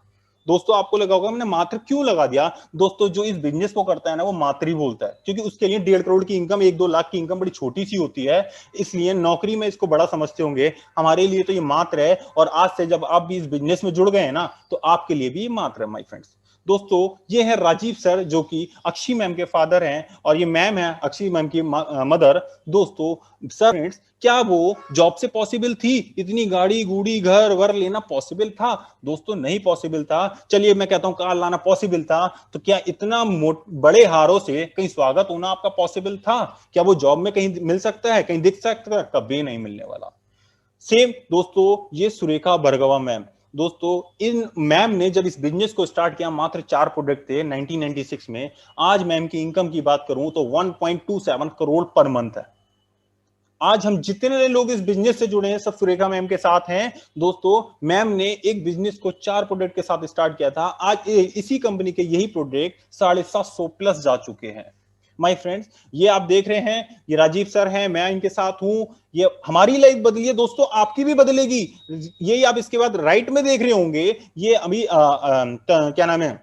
दोस्तों आपको लगा होगा मैंने मात्र क्यों लगा दिया। दोस्तों जो इस बिजनेस को करता है ना, वो मात्र ही बोलता है, क्योंकि उसके लिए 1.5 करोड़ की इनकम, 1-2 लाख की इनकम बड़ी छोटी सी होती है, इसलिए नौकरी में इसको बड़ा समझते होंगे। हमारे लिए तो ये मात्र है, और आज से जब आप भी इस बिजनेस में जुड़ गए हैं ना, तो आपके लिए भी ये मात्र है माय फ्रेंड्स। दोस्तों ये है राजीव सर, जो कि अक्षी मैम के फादर हैं, और ये मैम है अक्षी मैम की मदर। दोस्तों सर फ्रेंड्स, क्या वो जॉब से पॉसिबल थी? इतनी गाड़ी गुड़ी घर वर लेना पॉसिबल था? दोस्तों नहीं पॉसिबल था। चलिए मैं कहता हूं कार लाना पॉसिबल था, तो क्या इतना बड़े हारों से कहीं स्वागत होना आपका पॉसिबल था? क्या वो जॉब में कहीं मिल सकता है, कहीं दिख सकता है? कभी नहीं मिलने वाला। सेम दोस्तों ये सुरेखा भरगवा मैम। दोस्तों इन मैम ने जब इस बिजनेस को स्टार्ट किया, मात्र 4 प्रोडक्ट थे 1996 में। आज मैम की इनकम की बात करूं तो 1.27 करोड़ पर मंथ है। आज हम जितने लोग इस बिजनेस से जुड़े हैं सब सुरेखा मैम के साथ हैं। दोस्तों, मैम ने एक बिजनेस को 4 प्रोडक्ट के साथ स्टार्ट किया था, आज इसी कंपनी के यही प्रोडक्ट 750 प्लस जा चुके हैं। माय फ्रेंड्स, ये आप देख रहे हैं, ये राजीव सर हैं, मैं इनके साथ हूं। ये हमारी लाइफ बदली है दोस्तों, आपकी भी बदलेगी। यही आप इसके बाद राइट में देख रहे होंगे, ये अभी क्या नाम है,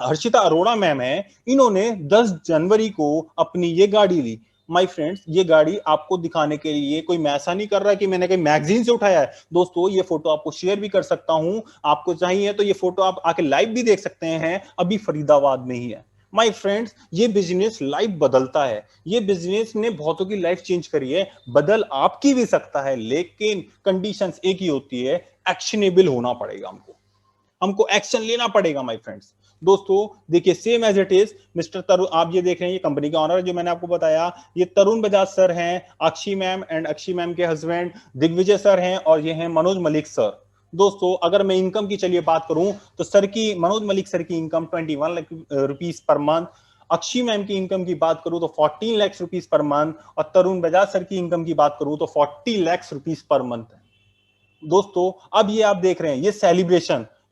हर्षिता अरोड़ा मैम है। इन्होंने 10 जनवरी को अपनी ये गाड़ी ली। माय फ्रेंड्स, ये गाड़ी आपको दिखाने के लिए, कोई मैं ऐसा नहीं कर रहा कि मैंने कहीं मैगजीन से उठाया है। दोस्तों, ये फोटो आपको शेयर भी कर सकता हूं, आपको चाहिए तो ये फोटो आप आके लाइव भी देख सकते हैं, अभी फरीदाबाद में ही है। माय फ्रेंड्स, ये बिजनेस लाइफ बदलता है, ये बिजनेस ने बहुतों की लाइफ चेंज करी है, बदल आपकी भी सकता है, लेकिन कंडीशंस एक ही होती है, एक्शनेबल होना पड़ेगा हमको एक्शन लेना पड़ेगा। माय फ्रेंड्स, दोस्तों देखिए, same as it is mister Tarun, आप ये देख रहे हैं, ये कंपनी का ऑनर जो मैंने आपको बताया, ये तरुण बजाज सर हैं, अक्षी मैम एंड अक्षी मैम के हस्बैंड दिग्विजय सर हैं, और ये हैं मनोज मलिक सर। दोस्तों, अगर मैं इनकम की चलिए बात करूं तो सर की, मनोज मलिक सर की income 21 lakh rupees per month, Akshi ma'am की इनकम की बात करूं तो 14 लाख रुपीस पर मंथ, और तरुण बजाज सर की इनकम की बात करूं तो 40 लाख रुपीस पर मंथ है। दोस्तों, अब ये आप देख रहे हैं,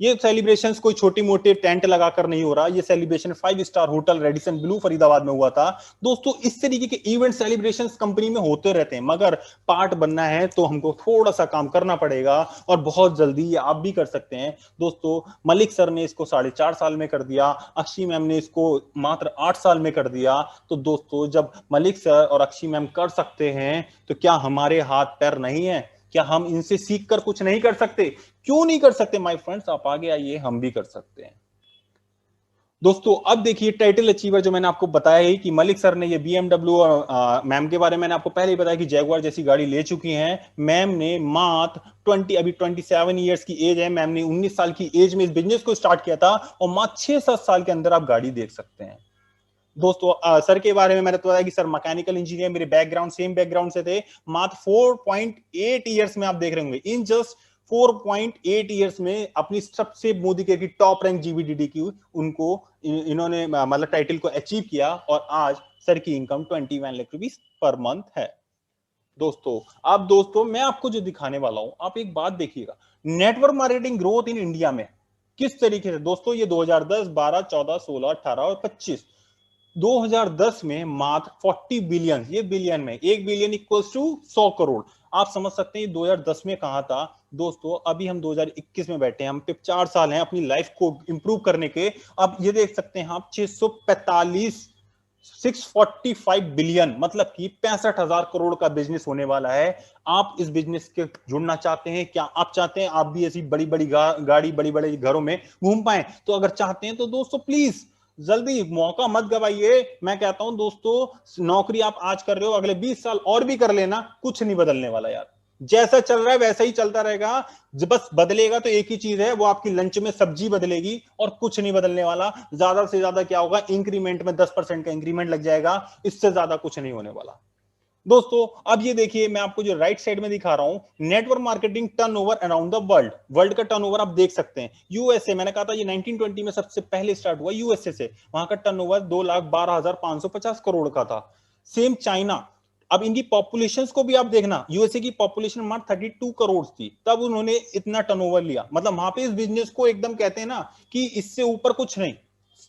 ये सेलिब्रेशंस कोई छोटी मोटी टेंट लगाकर नहीं हो रहा, ये celebration 5 star hotel Radisson Blu Faridabad में हुआ था। दोस्तों, इस तरीके के इवेंट सेलिब्रेशंस कंपनी में होते रहते हैं, मगर पार्ट बनना है तो हमको थोड़ा सा काम करना पड़ेगा, और बहुत जल्दी ये आप भी कर सकते हैं। दोस्तों, मलिक सर ने इसको 4.5 साल में कर दिया, अक्षी मैम ने इसको मात्र 8 साल में कर दिया। तो दोस्तों, जब मलिक सर और अक्षी मैम कर सकते हैं तो क्या हमारे हाथ पैर नहीं है? क्या हम इनसे सीख कर कुछ नहीं कर सकते? क्यों नहीं कर सकते माय फ्रेंड्स? आप आगे आइए, हम भी कर सकते हैं। दोस्तों, अब देखिए, टाइटल अचीवर जो मैंने आपको बताया है कि मलिक सर ने ये BMW, और मैम के बारे में मैंने आपको पहले ही बताया कि जैगुआर जैसी गाड़ी ले चुकी हैं। मैम ने मात्र 20, अभी 27 ईयर्स की एज है, मैम ने 19 साल की एज में इस बिजनेस को स्टार्ट किया था, और मात्र 6-7 साल के अंदर आप गाड़ी देख सकते हैं। दोस्तों, सर के बारे में मैंने तो बताया कि सर मैकेनिकल इंजीनियर, मेरे बैकग्राउंड सेम बैकग्राउंड से थे। मात्र 4.8 ईयर्स में आप देख रहे होंगे, इन जस्ट 4.8 ईयर्स में अपनी सबसे मोदी के की टॉप रैंक GVDD की उनको इन्होंने मतलब टाइटल को अचीव किया, और आज सर की income 21 lakh rupees per month है। दोस्तों, मैं आपको जो दिखाने वाला हूं, आप एक बात देखिएगा, network marketing growth in India में किस तरीके से। दोस्तों, ये 2010, 12, 14, 16, 18 और 25, 2010 में मात्र 40 बिलियन, ये बिलियन में 1 बिलियन इक्वल्स टू 100 करोड़। आप समझ सकते हैं 2010 में कहां था। दोस्तों, अभी हम 2021 में बैठे हैं, हम पे 4 साल हैं अपनी लाइफ को इंप्रूव करने के। अब ये देख सकते हैं आप, 645 बिलियन, मतलब कि 65,000 करोड़ का बिजनेस होने वाला है। आप इस बिजनेस के जुड़ना चाहते हैं क्या? आप चाहते हैं आप भी ऐसी बड़ी बड़ी गाड़ी, बड़ी बड़े घरों में घूम पाए? तो अगर चाहते हैं तो दोस्तों प्लीज जल्दी मौका मत गवाइए। मैं कहता हूं दोस्तों, नौकरी आप आज कर रहे हो, अगले 20 साल और भी कर लेना, कुछ नहीं बदलने वाला यार। जैसा चल रहा है वैसा ही चलता रहेगा। बस बदलेगा तो एक ही चीज है, वो आपकी लंच में सब्जी बदलेगी, और कुछ नहीं बदलने वाला। ज्यादा से ज्यादा क्या होगा, इंक्रीमेंट में 10% का इंक्रीमेंट लग जाएगा, इससे ज्यादा कुछ नहीं होने वाला। दोस्तों, अब ये देखिए, मैं आपको जो राइट साइड में दिखा रहा हूं, network marketing turnover around the world का टर्नओवर आप देख सकते हैं। यूएसए, मैंने कहा था ये 1920 में सबसे पहले स्टार्ट हुआ यूएसए से, वहां का टर्नओवर 2,12,550 करोड़ का था। सेम चाइना, अब इनकी पॉपुलेशन को भी आप देखना, यूएसए की पॉपुलेशन मात्र 32 करोड़ थी, तब उन्होंने इतना टर्नओवर लिया। मतलब वहां पे इस बिजनेस को एकदम कहते हैं ना कि इससे ऊपर कुछ नहीं,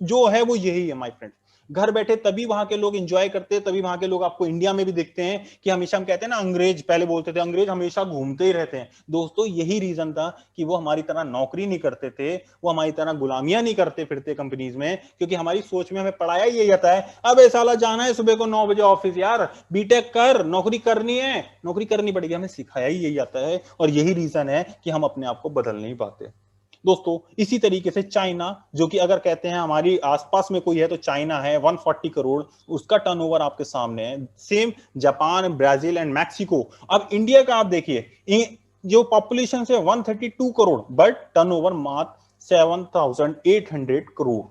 जो है वो यही है माय फ्रेंड। घर बैठे तभी वहां के लोग एंजॉय करते हैं, तभी वहां के लोग आपको इंडिया में भी दिखते हैं कि हमेशा हम कहते हैं ना, अंग्रेज पहले बोलते थे, अंग्रेज हमेशा घूमते ही रहते हैं। दोस्तों, यही रीजन था कि वो हमारी तरह नौकरी नहीं करते थे, वो हमारी तरह गुलामियां नहीं करते फिरते कंपनीज में, क्योंकि हमारी सोच में हमें पढ़ाया यही जाता है, अब साला जाना है सुबह को 9 बजे ऑफिस, यार बीटेक कर, नौकरी करनी है, नौकरी करनी पड़ेगी, हमें सिखाया ही यही जाता है। और यही रीजन है कि हम अपने आप को बदल नहीं पाते। दोस्तों, इसी तरीके से चाइना, जो कि अगर कहते हैं हमारी आसपास में कोई है तो चाइना है, 140 करोड़ उसका टर्नओवर आपके सामने है। Same Japan, Brazil and Mexico. अब इंडिया का आप देखिए, जो पॉपुलेशन है 132 करोड़, बट टर्नओवर मात्र 7,800 करोड़।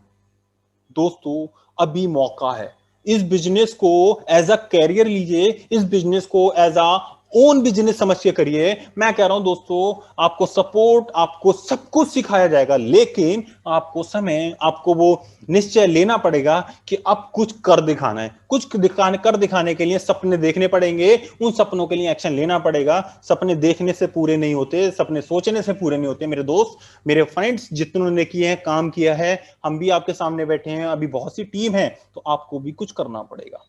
दोस्तों, अभी मौका है, इस बिजनेस को एज अ कैरियर लीजिए, इस बिजनेस को एज अ ओन बिजनेस समझ के करिए। मैं कह रहा हूं दोस्तों, आपको सपोर्ट, आपको सब कुछ सिखाया जाएगा, लेकिन आपको समय, आपको वो निश्चय लेना पड़ेगा कि अब कुछ कर दिखाना है। कुछ कर दिखाने के लिए सपने देखने पड़ेंगे, उन सपनों के लिए एक्शन लेना पड़ेगा। सपने देखने से पूरे नहीं होते, सपने सोचने से पूरे नहीं होते मेरे दोस्त, मेरे फ्रेंड्स, जितनों ने किए हैं, काम किया है, हम भी आपके सामने बैठे हैं, अभी बहुत सी टीम है, तो आपको भी कुछ करना पड़ेगा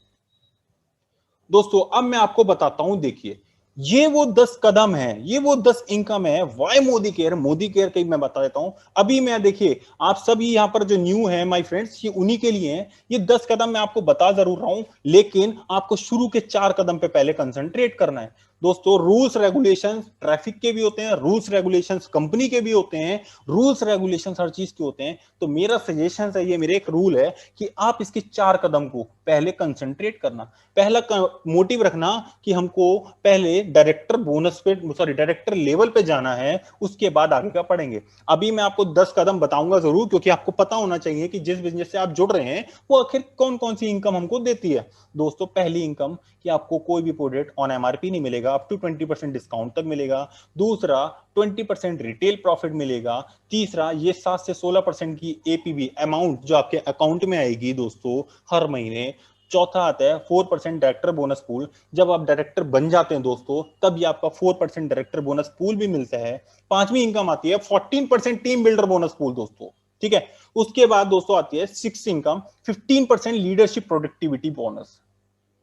दोस्तों। अब मैं आपको बताता हूं, देखिए ये वो 10 कदम है, ये वो 10 इनकम है। Why Modi care, Modi care कहीं मैं बता देता हूं। अभी मैं, देखिए आप सभी यहां पर जो न्यू है माय फ्रेंड्स, ये उन्हीं के लिए हैं। ये 10 कदम मैं आपको बता जरूर रहा हूं, लेकिन आपको शुरू के 4 कदम पे पहले कंसंट्रेट करना है दोस्तों। रूल्स रेगुलेशंस ट्रैफिक के भी होते हैं, रूल्स रेगुलेशंस कंपनी के भी होते हैं, रूल्स रेगुलेशंस हर चीज के होते हैं। तो मेरा सजेशन है, ये मेरे एक रूल है कि आप इसके 4 कदम को पहले कंसंट्रेट करना। पहला मोटिव रखना कि हमको पहले डायरेक्टर बोनस पे, सॉरी डायरेक्टर लेवल पे जाना है, उसके बाद आगे का पढ़ेंगे। अभी मैं आपको 10 कदम बताऊंगा जरूर, क्योंकि आपको पता होना चाहिए कि जिस बिजनेस से आप जुड़ रहे हैं वो आखिर कौन कौन सी इनकम हमको देती है दोस्तों। पहली इनकम कि आपको कोई भी प्रोडक्ट ऑन एमआरपी नहीं मिलेगा, अप टू 20% डिस्काउंट तक मिलेगा। दूसरा 20% रिटेल प्रॉफिट मिलेगा। तीसरा ये 7 से 16% की एपीवी अमाउंट जो आपके अकाउंट में आएगी दोस्तों हर महीने। चौथा आता है 4% डायरेक्टर बोनस पूल। जब आप डायरेक्टर बन जाते हैं दोस्तों, तब ये आपका 4% डायरेक्टर बोनस पूल भी मिलता है। पांचवी इनकम आती है 14% टीम बिल्डर बोनस पूल दोस्तों, ठीक है। उसके बाद दोस्तों आती है 6 इनकम 15% लीडरशिप प्रोडक्टिविटी बोनस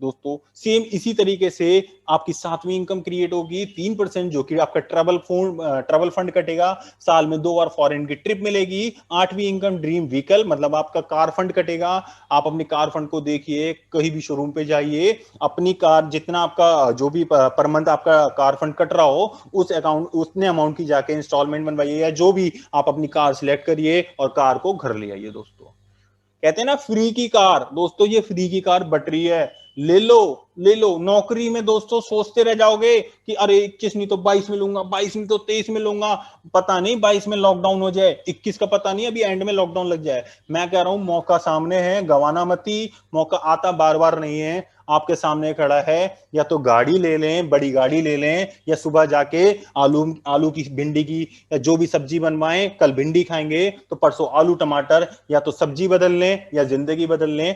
दोस्तों। सेम इसी तरीके से आपकी 7वीं इनकम क्रिएट होगी 3%, जो कि आपका ट्रैवल फंड कटेगा, साल में 2 बार फॉरेन की ट्रिप मिलेगी। 8वीं इनकम ड्रीम व्हीकल, मतलब आपका कार फंड कटेगा। आप अपने कार फंड को देखिए, कहीं भी शोरूम पे जाइए, अपनी कार जितना आपका जो भी पर मंथ आपका कार फंड कट रहा हो, उस अकाउंट उतने अमाउंट की जाके इंस्टॉलमेंट बनवाइए, या जो भी आप अपनी कार सिलेक्ट करिए और कार को घर ले आइए दोस्तों। कहते हैं ना फ्री की कार दोस्तों, ये फ्री की कार बट रही है, ले लो ले लो। नौकरी में दोस्तों सोचते रह जाओगे कि अरे 21 नहीं तो 22 में लूंगा, 22 नहीं तो 23 में लूंगा, पता नहीं 22 में लॉकडाउन हो जाए, 21 का पता नहीं अभी एंड में लॉकडाउन लग जाए। मैं कह रहा हूं मौका सामने है, गवाना मती। मौका आता बार बार नहीं है, आपके सामने खड़ा है। या तो गाड़ी ले लें, बड़ी गाड़ी ले लें, या सुबह जाके आलू आलू की भिंडी की या जो भी सब्जी बनवाएं, कल भिंडी खाएंगे तो परसों आलू टमाटर, या तो सब्जी बदल लें या जिंदगी बदल लें।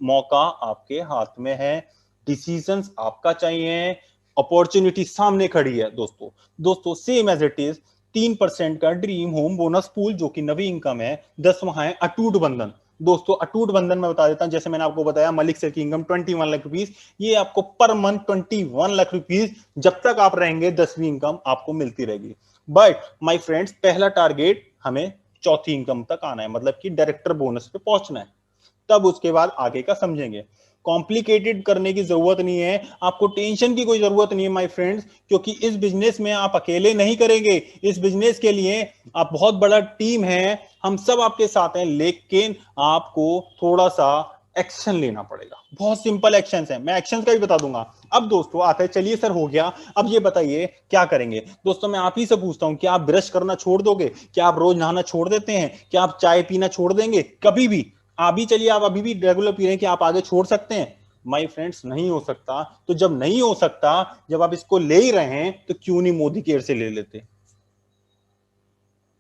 मौका आपके हाथ में है, डिसीजंस आपका चाहिए, अपॉर्चुनिटी सामने खड़ी है दोस्तों। दोस्तों सेम एज इट इज 3% का ड्रीम होम बोनस पूल, जो कि नवी इनकम है। 10वां है अटूट बंधन दोस्तों। अटूट बंधन में बता देता हूं, जैसे मैंने आपको बताया मलिक सर की इनकम 21 लाख रुपीस, ये आपको पर मंथ 21 लाख रुपीस जब तक आप रहेंगे 10वीं इनकम आपको मिलती रहेगी। बट माय फ्रेंड्स, पहला टारगेट हमें चौथी इनकम तक आना है, मतलब कि डायरेक्टर बोनस पे पहुंचना है, तब उसके बाद आगे का समझेंगे। कॉम्प्लिकेटेड करने की जरूरत नहीं है, आपको टेंशन की कोई जरूरत नहीं है माय फ्रेंड्स, क्योंकि इस बिजनेस में आप अकेले नहीं करेंगे। इस बिजनेस के लिए आप बहुत बड़ा टीम है, हम सब आपके साथ हैं, लेकिन आपको थोड़ा सा एक्शन लेना पड़ेगा। बहुत सिंपल एक्शन है, मैं एक्शन का भी बता दूंगा। अब दोस्तों आते हैं, चलिए सर हो गया, अब ये बताइए क्या करेंगे। दोस्तों मैं आप ही से पूछता हूं, क्या आप ब्रश करना छोड़ दोगे? क्या आप रोज नहाना छोड़ देते हैं? क्या आप चाय पीना छोड़ देंगे? कभी भी अभी चलिए आप अभी भी रेगुलर पी रहे हैं, कि आप आगे छोड़ सकते हैं? माय फ्रेंड्स नहीं हो सकता। तो जब नहीं हो सकता, जब आप इसको ले ही रहे हैं, तो क्यों नहीं मोदी केयर से ले लेते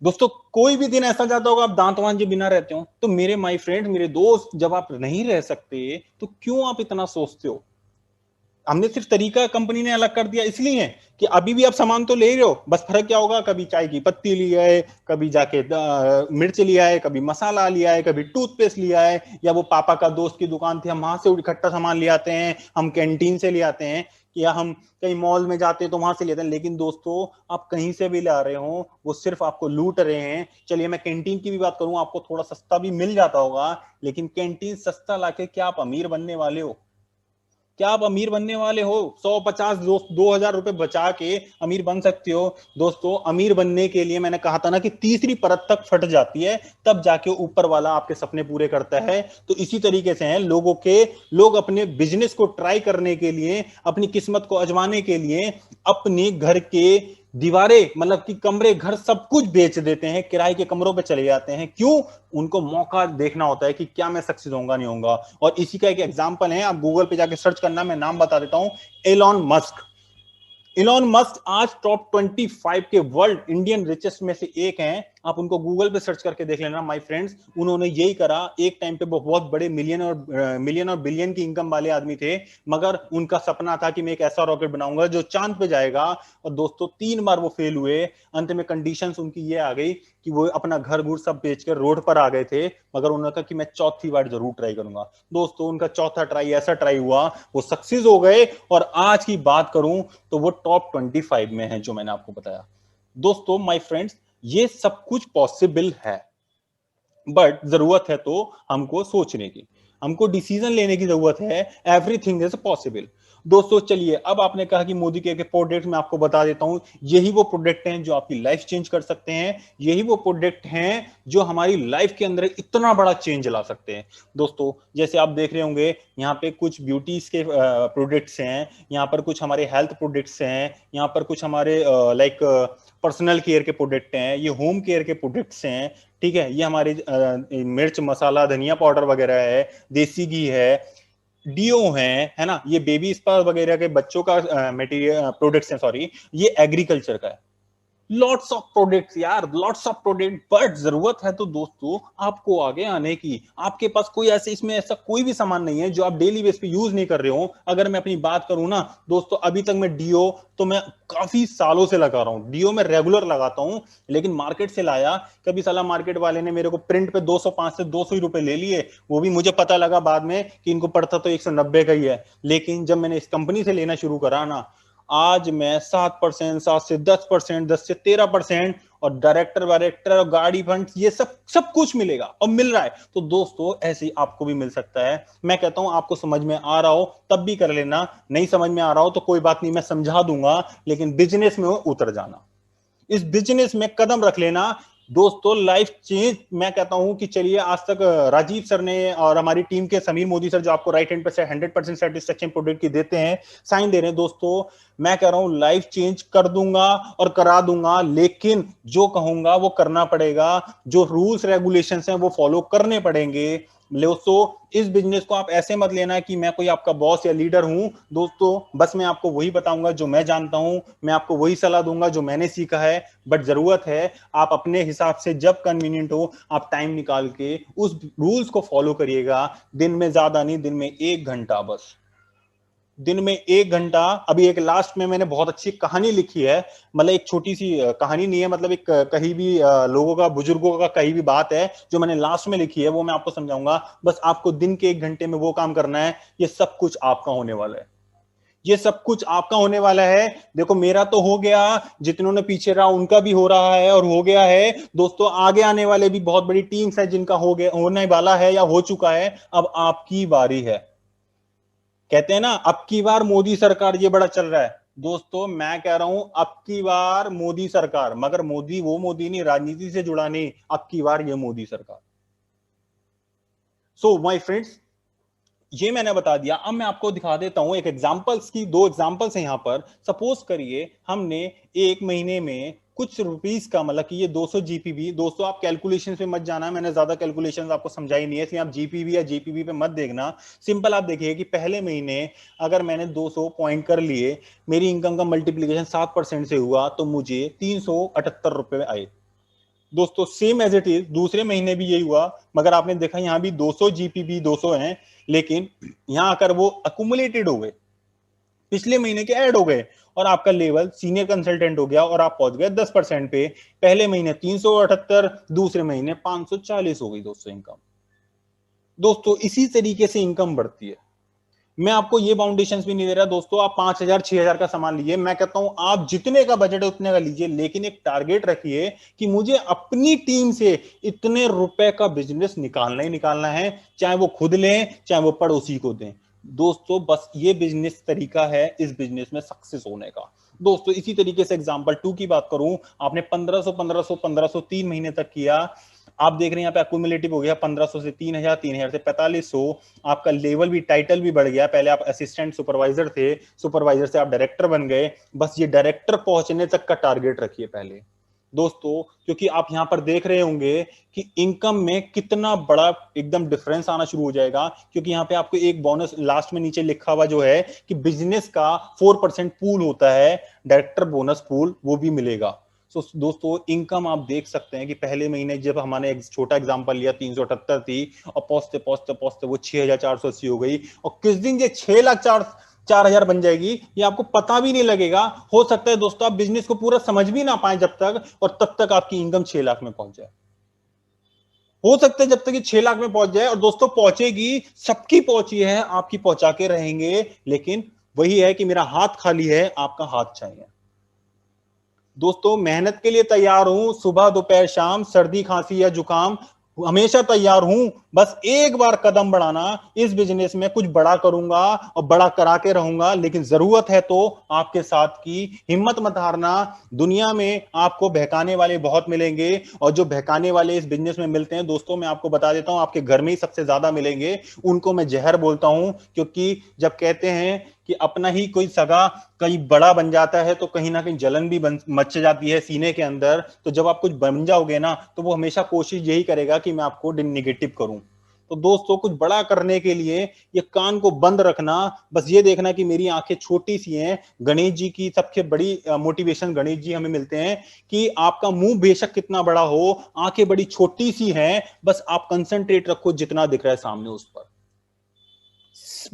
दोस्तों। कोई भी दिन ऐसा जाता होगा आप दांत मांजे बिना रहते हो, तो मेरे माय फ्रेंड्स, मेरे दोस्त, जब आप नहीं रह सकते तो क्यों आप इतना सोचते हो? हमने सिर्फ तरीका कंपनी ने अलग कर दिया इसलिए है कि अभी भी आप सामान तो ले रहे हो, बस फर्क क्या होगा, कभी चाय की पत्ती लिया है, कभी जाके मिर्च लिया है, कभी मसाला लिया है, कभी टूथपेस्ट लिया है, या वो पापा का दोस्त की दुकान थी हम वहां से इकट्ठा सामान ले आते हैं, हम कैंटीन से ले आते हैं, या हम कहीं मॉल में जाते हैं तो वहां से लेते हैं। लेकिन दोस्तों आप कहीं से भी ला रहे हो, वो सिर्फ आपको लूट रहे हैं। चलिए मैं कैंटीन की भी बात करूं, आपको थोड़ा सस्ता भी मिल जाता होगा, लेकिन कैंटीन सस्ता लाके क्या आप अमीर बनने वाले हो? क्या आप अमीर बनने वाले हो? 150 दोस्त 2000 रुपए बचा के अमीर बन सकते हो दोस्तों? अमीर बनने के लिए मैंने कहा था ना कि तीसरी परत तक फट जाती है, तब जाके ऊपर वाला आपके सपने पूरे करता है। तो इसी तरीके से हैं लोग अपने बिजनेस को ट्राई करने के लिए, अपनी किस्मत को आजमाने के लिए अपने घर के दीवारें, मतलब कि कमरे, घर सब कुछ बेच देते हैं, किराए के कमरों पे चले जाते हैं। क्यों? उनको मौका देखना होता है कि क्या मैं सक्सेस होऊंगा नहीं होऊंगा। और इसी का एक एग्जांपल है, आप गूगल पे जाके सर्च करना, मैं नाम बता देता हूं, एलॉन मस्क। इलॉन मस्क आज टॉप 25 के वर्ल्ड इंडियन रिचेस्ट में से एक हैं। आप उनको गूगल पे सर्च करके देख लेना माय फ्रेंड्स। उन्होंने यही करा, एक टाइम पे वो बहुत बड़े मिलियन और बिलियन की इनकम वाले आदमी थे, मगर उनका सपना था कि मैं एक ऐसा रॉकेट बनाऊंगा जो चांद पे जाएगा। और दोस्तों 3 बार वो फेल हुए। अंत में कंडीशंस उनकी ये आ गई कि वो अपना घर गुर सब बेचकर रोड पर आ गए थे, मगर उन्होंने कहा कि मैं चौथी बार जरूर ट्राई करूंगा। दोस्तों उनका चौथा ट्राई ऐसा ट्राई हुआ, वो सक्सेस हो गए। और आज की बात करूं तो वो टॉप 25 में है, जो मैंने आपको बताया। दोस्तों माय फ्रेंड्स, ये सब कुछ पॉसिबल है, बट जरूरत है तो हमको सोचने की, हमको डिसीजन लेने की जरूरत है। Everything is possible. दोस्तों चलिए, अब आपने कहा कि मोदी के प्रोडक्ट मैं आपको बता देता हूं। यही वो प्रोडक्ट हैं जो आपकी लाइफ चेंज कर सकते हैं। यही वो प्रोडक्ट हैं जो हमारी लाइफ के अंदर इतना बड़ा चेंज ला सकते हैं। दोस्तों जैसे आप देख रहे होंगे, यहाँ पे कुछ ब्यूटीज के प्रोडक्ट्स हैं, यहाँ पर कुछ हमारे हेल्थ प्रोडक्ट्स हैं, यहाँ पर कुछ हमारे लाइक पर्सनल केयर के प्रोडक्ट हैं, ये होम केयर के प्रोडक्ट्स हैं। ठीक है, ये हमारे मिर्च मसाला धनिया पाउडर वगैरह है, देसी घी है, डीओ है ना, ये बेबी स्पा वगैरह के बच्चों का मटेरियल प्रोडक्ट्स हैं, सॉरी, ये एग्रीकल्चर का है। लॉट्स ऑफ प्रोडक्ट्स यार, लॉट्स ऑफ प्रोडक्ट। बट जरूरत है तो दोस्तों आपको आगे आने की। आपके पास कोई ऐसे, इसमें ऐसा कोई भी सामान नहीं है जो आप डेली बेस पे यूज नहीं कर रहे हो। अगर मैं अपनी बात करूं ना दोस्तों, अभी तक मैं डीओ तो मैं काफी सालों से लगा रहा हूं, डीओ मैं रेगुलर लगाता हूं, लेकिन मार्केट से लाया। कभी साला मार्केट वाले ने मेरे को प्रिंट पे 205 से 200 ही रुपए ले लिए। वो भी मुझे पता लगा बाद में कि इनको पड़ता तो 190 का ही है। लेकिन जब मैंने इस कंपनी से लेना शुरू करा ना, आज मैं 7%, 7 से 10%, 10 से 13%, और डायरेक्टर वायरेक्टर और गाड़ी फंड ये सब सब कुछ मिलेगा और मिल रहा है। तो दोस्तों ऐसे ही आपको भी मिल सकता है। मैं कहता हूं आपको समझ में आ रहा हो तब भी कर लेना, नहीं समझ में आ रहा हो तो कोई बात नहीं, मैं समझा दूंगा, लेकिन बिजनेस में उतर जाना, इस बिजनेस में कदम रख लेना। दोस्तों लाइफ चेंज, मैं कहता हूं कि चलिए, आज तक राजीव सर ने और हमारी टीम के समीर मोदी सर, जो आपको राइट हैंड पे 100% सेटिस्फेक्शन प्रोडक्ट की देते हैं, साइन दे रहे हैं। दोस्तों मैं कह रहा हूं लाइफ चेंज कर दूंगा और करा दूंगा, लेकिन जो कहूंगा वो करना पड़ेगा, जो रूल्स रेगुलेशंस हैं वो फॉलो करने पड़ेंगे। दोस्तों इस बिजनेस को आप ऐसे मत लेना कि मैं कोई आपका बॉस या लीडर हूं। दोस्तों बस मैं आपको वही बताऊंगा जो मैं जानता हूं, मैं आपको वही सलाह दूंगा जो मैंने सीखा है। बट जरूरत है आप अपने हिसाब से जब कन्वीनियंट हो आप टाइम निकाल के उस रूल्स को फॉलो करिएगा। दिन में ज्यादा नहीं, दिन में 1 घंटा, बस दिन में 1 घंटा। अभी एक लास्ट में मैंने बहुत अच्छी कहानी लिखी है, मतलब एक छोटी सी कहानी नहीं है, मतलब एक कहीं भी लोगों का, बुजुर्गों का कहीं भी बात है जो मैंने लास्ट में लिखी है, वो मैं आपको समझाऊंगा। बस आपको दिन के 1 घंटे में वो काम करना है। ये सब कुछ आपका होने वाला है, ये सब कुछ आपका होने वाला है। देखो मेरा तो हो गया, जितनों ने पीछे रहा उनका भी हो रहा है और हो गया है। दोस्तों आगे आने वाले भी बहुत बड़ी टीम्स है जिनका हो गया, होने वाला है या हो चुका है। अब आपकी बारी है। कहते हैं ना अब की बार मोदी सरकार, ये बड़ा चल रहा है। दोस्तों मैं कह रहा हूं अब की बार मोदी सरकार, मगर मोदी वो मोदी नहीं, राजनीति से जुड़ा नहीं, अब की बार ये मोदी सरकार। सो माय फ्रेंड्स, ये मैंने बता दिया। अब मैं आपको दिखा देता हूं एक एग्जांपल्स की, 2 एग्जांपल्स हैं यहां पर। सपोज करिए हमने 1 महीने में कुछ रुपीस का, मतलब कि ये 200 जीपीबी। दोस्तों आप कैलकुलेशन पे मत जाना, मैंने ज्यादा कैलकुलेशन आपको समझाई नहीं है, इसलिए आप जीपीबी या जीपीबी पे मत देखना। सिंपल आप देखिए कि पहले महीने अगर मैंने 200 पॉइंट कर लिए, मेरी इनकम का मल्टीप्लीकेशन 7% से हुआ, तो मुझे 378 रुपए आए। दोस्तों सेम एज इट इज दूसरे महीने भी यही हुआ, मगर आपने देखा यहां भी 200 जीपीबी 200 हैं, लेकिन यहां आकर वो अकुमुलेटेड हो गए, पिछले महीने के ऐड हो गए, और आपका लेवल सीनियर कंसल्टेंट हो गया और आप पहुंच गए 10% पे। पहले महीने 378, दूसरे महीने 540 हो गई दोस्तों इनकम। दोस्तों इसी तरीके से इनकम बढ़ती है। मैं आपको ये बाउंडेशंस भी नहीं दे रहा दोस्तों, आप 5,000 6,000 का सामान लीजिए, मैं कहता हूं आप जितने का बजट है उतने का लीजिए, लेकिन एक टारगेट रखिए कि मुझे अपनी टीम से इतने रुपए का बिजनेस निकालना ही निकालना है, चाहे वो खुद लें चाहे वो पड़ोसी को दें। दोस्तों बस ये बिजनेस तरीका है इस बिजनेस में सक्सेस होने का। दोस्तों इसी तरीके से एग्जांपल 2 की बात करूं, आपने 1500 3 महीने तक किया, आप देख रहे हैं यहाँ पे एक्यूमुलेटिव हो गया 1500 से 3000, 3000 से 4500, आपका लेवल भी, टाइटल भी बढ़ गया। पहले आप असिस्टेंट सुपरवाइजर थे, सुपरवाइजर से आप डायरेक्टर बन गए। बस ये डायरेक्टर पहुंचने तक का टारगेट रखिए पहले, दोस्तों, क्योंकि आप यहां पर देख रहे होंगे कि इनकम में कितना बड़ा एकदम डिफरेंस आना शुरू हो जाएगा, क्योंकि यहाँ पे आपको एक बोनस लास्ट में नीचे लिखा हुआ जो है कि बिजनेस का 4% पूल होता है, डायरेक्टर बोनस पूल, वो भी मिलेगा। तो दोस्तों, इनकम आप देख सकते हैं कि पहले महीने जब हमने एक छोटा एग्जांपल लिया 378 थी, और पहुंचते पहुंचते पहुंचते वो 6480 हो गई, और किस दिन ये 6,04,000 बन जाएगी ये आपको पता भी नहीं लगेगा। हो सकता है दोस्तों आप बिजनेस को पूरा समझ भी ना पाए जब तक, और तब तक आपकी इनकम 6 लाख में पहुंच जाए। हो सकता है जब तक ये 6 लाख में पहुंच जाए, और दोस्तों पहुंचेगी, सबकी पहुंची है, आपकी पहुंचा के रहेंगे, लेकिन वही है कि मेरा हाथ खाली है, आपका हाथ चाहिए। दोस्तों, मेहनत के लिए तैयार हूं, सुबह दोपहर शाम, सर्दी खांसी या जुकाम, हमेशा तैयार हूं। बस एक बार कदम बढ़ाना, इस बिजनेस में कुछ बड़ा करूंगा और बड़ा करा के रहूंगा, लेकिन जरूरत है तो आपके साथ की। हिम्मत मत हारना। दुनिया में आपको बहकाने वाले बहुत मिलेंगे, और जो बहकाने वाले इस बिजनेस में मिलते हैं दोस्तों, मैं आपको बता देता हूं, आपके घर में ही सबसे ज्यादा मिलेंगे। उनको मैं जहर बोलता हूं, क्योंकि जब कहते हैं कि अपना ही कोई सगा कहीं बड़ा बन जाता है तो कहीं ना कहीं जलन भी मच जाती है सीने के अंदर। तो जब आप कुछ बन जाओगे ना, तो वो हमेशा कोशिश यही करेगा कि मैं आपको निगेटिव करूं। तो दोस्तों, कुछ बड़ा करने के लिए ये कान को बंद रखना, बस ये देखना कि मेरी आंखें छोटी सी हैं। गणेश जी की सबसे बड़ी मोटिवेशन गणेश जी हमें मिलते हैं कि आपका मुंह बेशक कितना बड़ा हो, आंखें बड़ी छोटी सी हैं, बस आप कंसंट्रेट रखो जितना दिख रहा है सामने उस पर।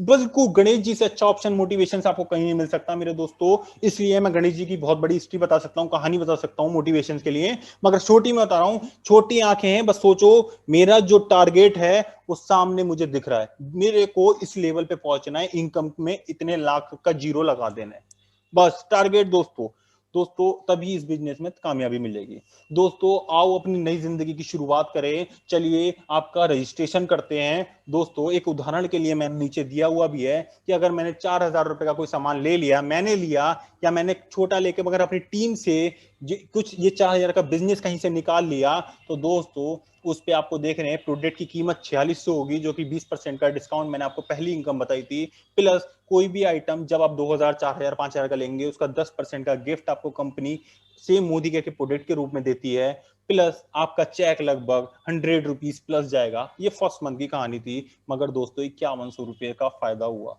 बिल्कुल गणेश जी से अच्छा ऑप्शन मोटिवेशन से आपको कहीं नहीं मिल सकता मेरे दोस्तों। इसलिए मैं गणेश जी की बहुत बड़ी हिस्ट्री बता सकता हूं, कहानी बता सकता हूं मोटिवेशन के लिए, मगर छोटी मैं बता रहा हूं। छोटी आंखें हैं, बस सोचो मेरा जो टारगेट है वो सामने मुझे दिख रहा है, मेरे को इस लेवल पे पहुंचना है, इनकम में इतने लाख का जीरो लगा देना है, बस टारगेट दोस्तों। दोस्तों, तभी इस बिजनेस में कामयाबी मिलेगी। दोस्तों, आओ अपनी नई जिंदगी की शुरुआत करें। चलिए आपका रजिस्ट्रेशन करते हैं। दोस्तों, एक उदाहरण के लिए मैंने नीचे दिया हुआ भी है कि अगर मैंने 4,000 रुपए का कोई सामान ले लिया, मैंने लिया या मैंने छोटा लेके मगर अपनी टीम से कुछ ये 4,000 का बिजनेस कहीं से निकाल लिया, तो दोस्तों उस पे आपको देख रहे हैं प्रोडक्ट की कीमत 4600 होगी, जो कि 20% का डिस्काउंट मैंने आपको पहली इनकम बताई थी। प्लस कोई भी आइटम जब आप 2,000 4,000 5,000 का लेंगे, उसका 10% का गिफ्ट आपको कंपनी सेम मोदी के प्रोडक्ट के रूप में देती है। प्लस आपका चेक लगभग 100 रुपीज प्लस जाएगा। ये फर्स्ट मंथ की कहानी थी, मगर दोस्तों 5100 रुपए का फायदा हुआ।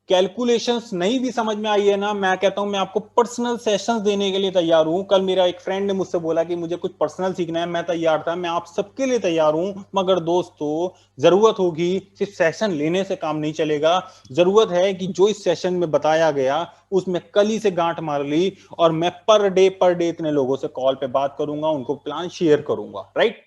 कैलकुलेशंस नहीं भी समझ में आई है ना, मैं कहता हूं मैं आपको पर्सनल सेशंस देने के लिए तैयार हूं। कल मेरा एक फ्रेंड ने मुझसे बोला कि मुझे कुछ पर्सनल सीखना है, मैं तैयार था, मैं आप सबके लिए तैयार हूं। मगर दोस्तों, जरूरत होगी, सिर्फ सेशन लेने से काम नहीं चलेगा। जरूरत है कि जो इस सेशन में बताया गया उसमें कल ही से गांठ मार ली, और मैं पर डे इतने लोगों से कॉल पे बात करूंगा, उनको प्लान शेयर करूंगा। Right?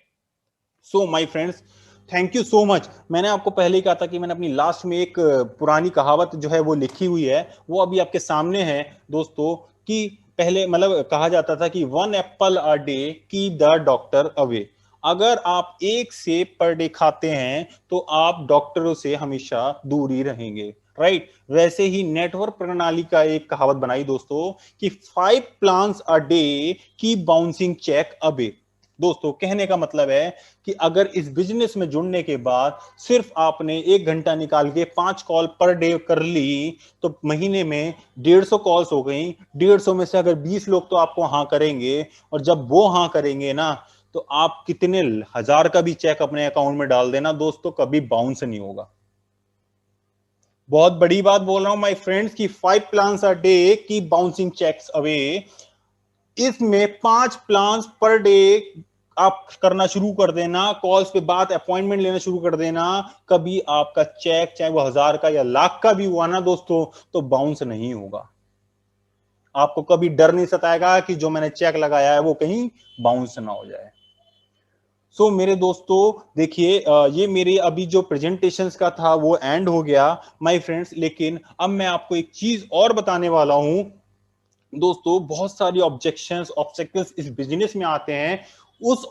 So my friends, thank you so much. मैंने आपको पहले ही कहा था कि मैंने अपनी लास्ट में एक पुरानी कहावत जो है वो लिखी हुई है, वो अभी आपके सामने है दोस्तों। कि पहले मतलब कहा जाता था कि 1 Apple a day keep the doctor away. अगर आप एक सेब पर डे खाते हैं तो आप डॉक्टरों से हमेशा दूर ही रहेंगे। राइट? वैसे ही नेटवर्क प्रणाली का एक कहावत बनाई दोस्तों कि 5 plans a day keep bouncing check away. दोस्तों, कहने का मतलब है कि अगर इस बिजनेस में जुड़ने के बाद सिर्फ आपने 1 घंटा निकाल के 5 कॉल पर डे कर ली, तो महीने में 150 कॉल्स हो गई। 150 में से अगर 20 लोग तो आपको हाँ करेंगे, और जब वो हाँ करेंगे ना, तो आप कितने हजार का भी चेक अपने अकाउंट में डाल देना दोस्तों, कभी बाउंस नहीं होगा। बहुत बड़ी बात बोल रहा हूं माय फ्रेंड्स की 5 plans a day keep bouncing checks away. इसमें 5 प्लान्स पर डे आप करना शुरू कर देना, कॉल्स पे बात, अपॉइंटमेंट लेना शुरू कर देना। कभी आपका चेक चाहे वो 1000 का या लाख का भी हुआ ना दोस्तों, तो बाउंस नहीं होगा। आपको कभी डर नहीं सताएगा कि जो मैंने चेक लगाया है वो कहीं बाउंस ना हो जाए। सो मेरे दोस्तों, देखिए ये मेरी अभी जो प्रेजेंटेशंस का था वो एंड हो गया माय फ्रेंड्स, लेकिन अब मैं आपको एक चीज और बताने वाला हूं दोस्तों। बहुत सारी ऑब्जेक्शंस ऑब्स्टेकल्स इस बिजनेस में आते हैं, उस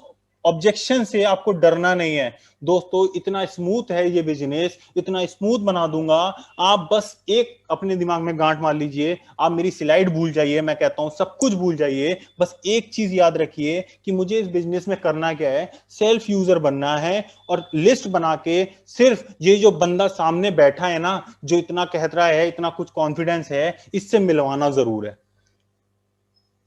ऑब्जेक्शन से आपको डरना नहीं है दोस्तों। इतना स्मूथ है ये बिजनेस, इतना स्मूथ बना दूंगा। आप बस एक अपने दिमाग में गांठ मार लीजिए, आप मेरी स्लाइड भूल जाइए, मैं कहता हूं सब कुछ भूल जाइए, बस एक चीज याद रखिए कि मुझे इस बिजनेस में करना क्या है, सेल्फ यूजर बनना है। और लिस्ट बना के सिर्फ ये जो बंदा सामने बैठा है ना, जो इतना कह रहा है, इतना कुछ कॉन्फिडेंस है, इससे मिलवाना जरूर है।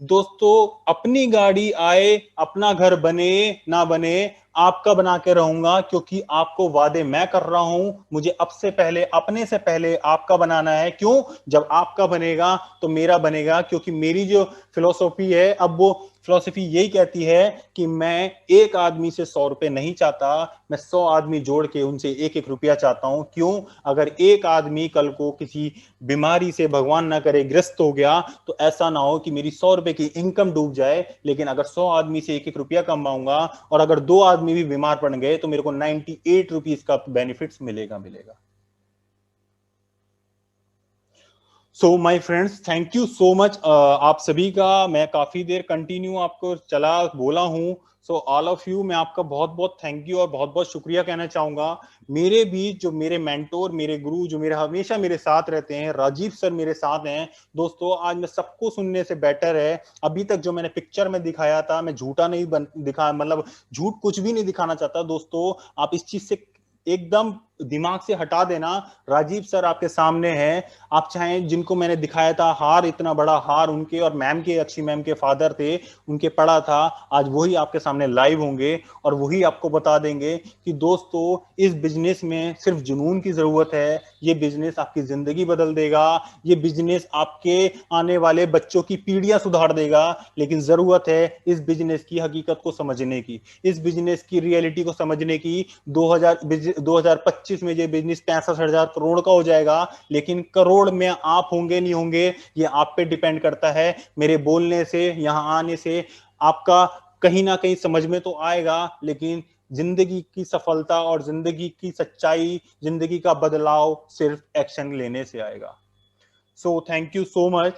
दोस्तों अपनी गाड़ी आए, अपना घर बने ना बने, आपका बना के रहूंगा, क्योंकि आपको वादे मैं कर रहा हूं। मुझे अब से पहले, अपने से पहले आपका बनाना है। क्यों? जब आपका बनेगा तो मेरा बनेगा, क्योंकि मेरी जो फिलोसॉफी है, अब वो फिलोसफी यही कहती है कि मैं एक आदमी से 100 रुपए नहीं चाहता, मैं 100 आदमी जोड़ के उनसे एक एक रुपया चाहता हूं। क्यों? अगर एक आदमी कल को किसी बीमारी से, भगवान ना करे, ग्रस्त हो गया, तो ऐसा ना हो कि मेरी 100 रुपए की इनकम डूब जाए। लेकिन अगर 100 आदमी से एक एक रुपया कमाऊंगा और अगर 2 आदमी भी बीमार पड़ गए तो मेरे को 98 रुपीज का बेनिफिट्स मिलेगा। So my friends, thank you so much आप सभी का। मैं काफी देर कंटिन्यू आपको चला बोला हूं। सो ऑल ऑफ यू, मैं आपका बहुत बहुत थैंक यू और बहुत बहुत शुक्रिया कहना चाहूंगा। मेरे भी जो मेरे मेंटोर, मेरे गुरु, जो मेरे हमेशा मेरे साथ रहते हैं, राजीव सर मेरे साथ हैं। दोस्तों आज मैं सबको सुनने से बेटर है, अभी तक जो मैंने पिक्चर में दिखाया था, मैं झूठा नहीं दिखा, मतलब झूठ कुछ भी नहीं दिखाना चाहता। दोस्तों आप इस चीज से एकदम दिमाग से हटा देना। राजीव सर आपके सामने हैं। आप चाहें, जिनको मैंने दिखाया था हार, इतना बड़ा हार उनके और मैम के, अक्षी मैम के फादर थे, उनके पड़ा था, आज वही आपके सामने लाइव होंगे और वही आपको बता देंगे कि दोस्तों इस बिजनेस में सिर्फ जुनून की जरूरत है। ये बिजनेस आपकी जिंदगी बदल देगा, ये बिजनेस आपके आने वाले बच्चों की पीढ़ियां सुधार देगा। लेकिन जरूरत है इस बिजनेस की हकीकत को समझने की, इस बिजनेस की रियलिटी को समझने की। 2025 में ये बिजनेस 65,000 करोड़ का हो जाएगा, लेकिन करोड़ में आप होंगे नहीं होंगे, ये आप पे डिपेंड करता है। मेरे बोलने से, यहां आने से आपका कहीं ना कहीं समझ में तो आएगा, लेकिन जिंदगी की सफलता और जिंदगी की सच्चाई, जिंदगी का बदलाव सिर्फ एक्शन लेने से आएगा। So thank you so much.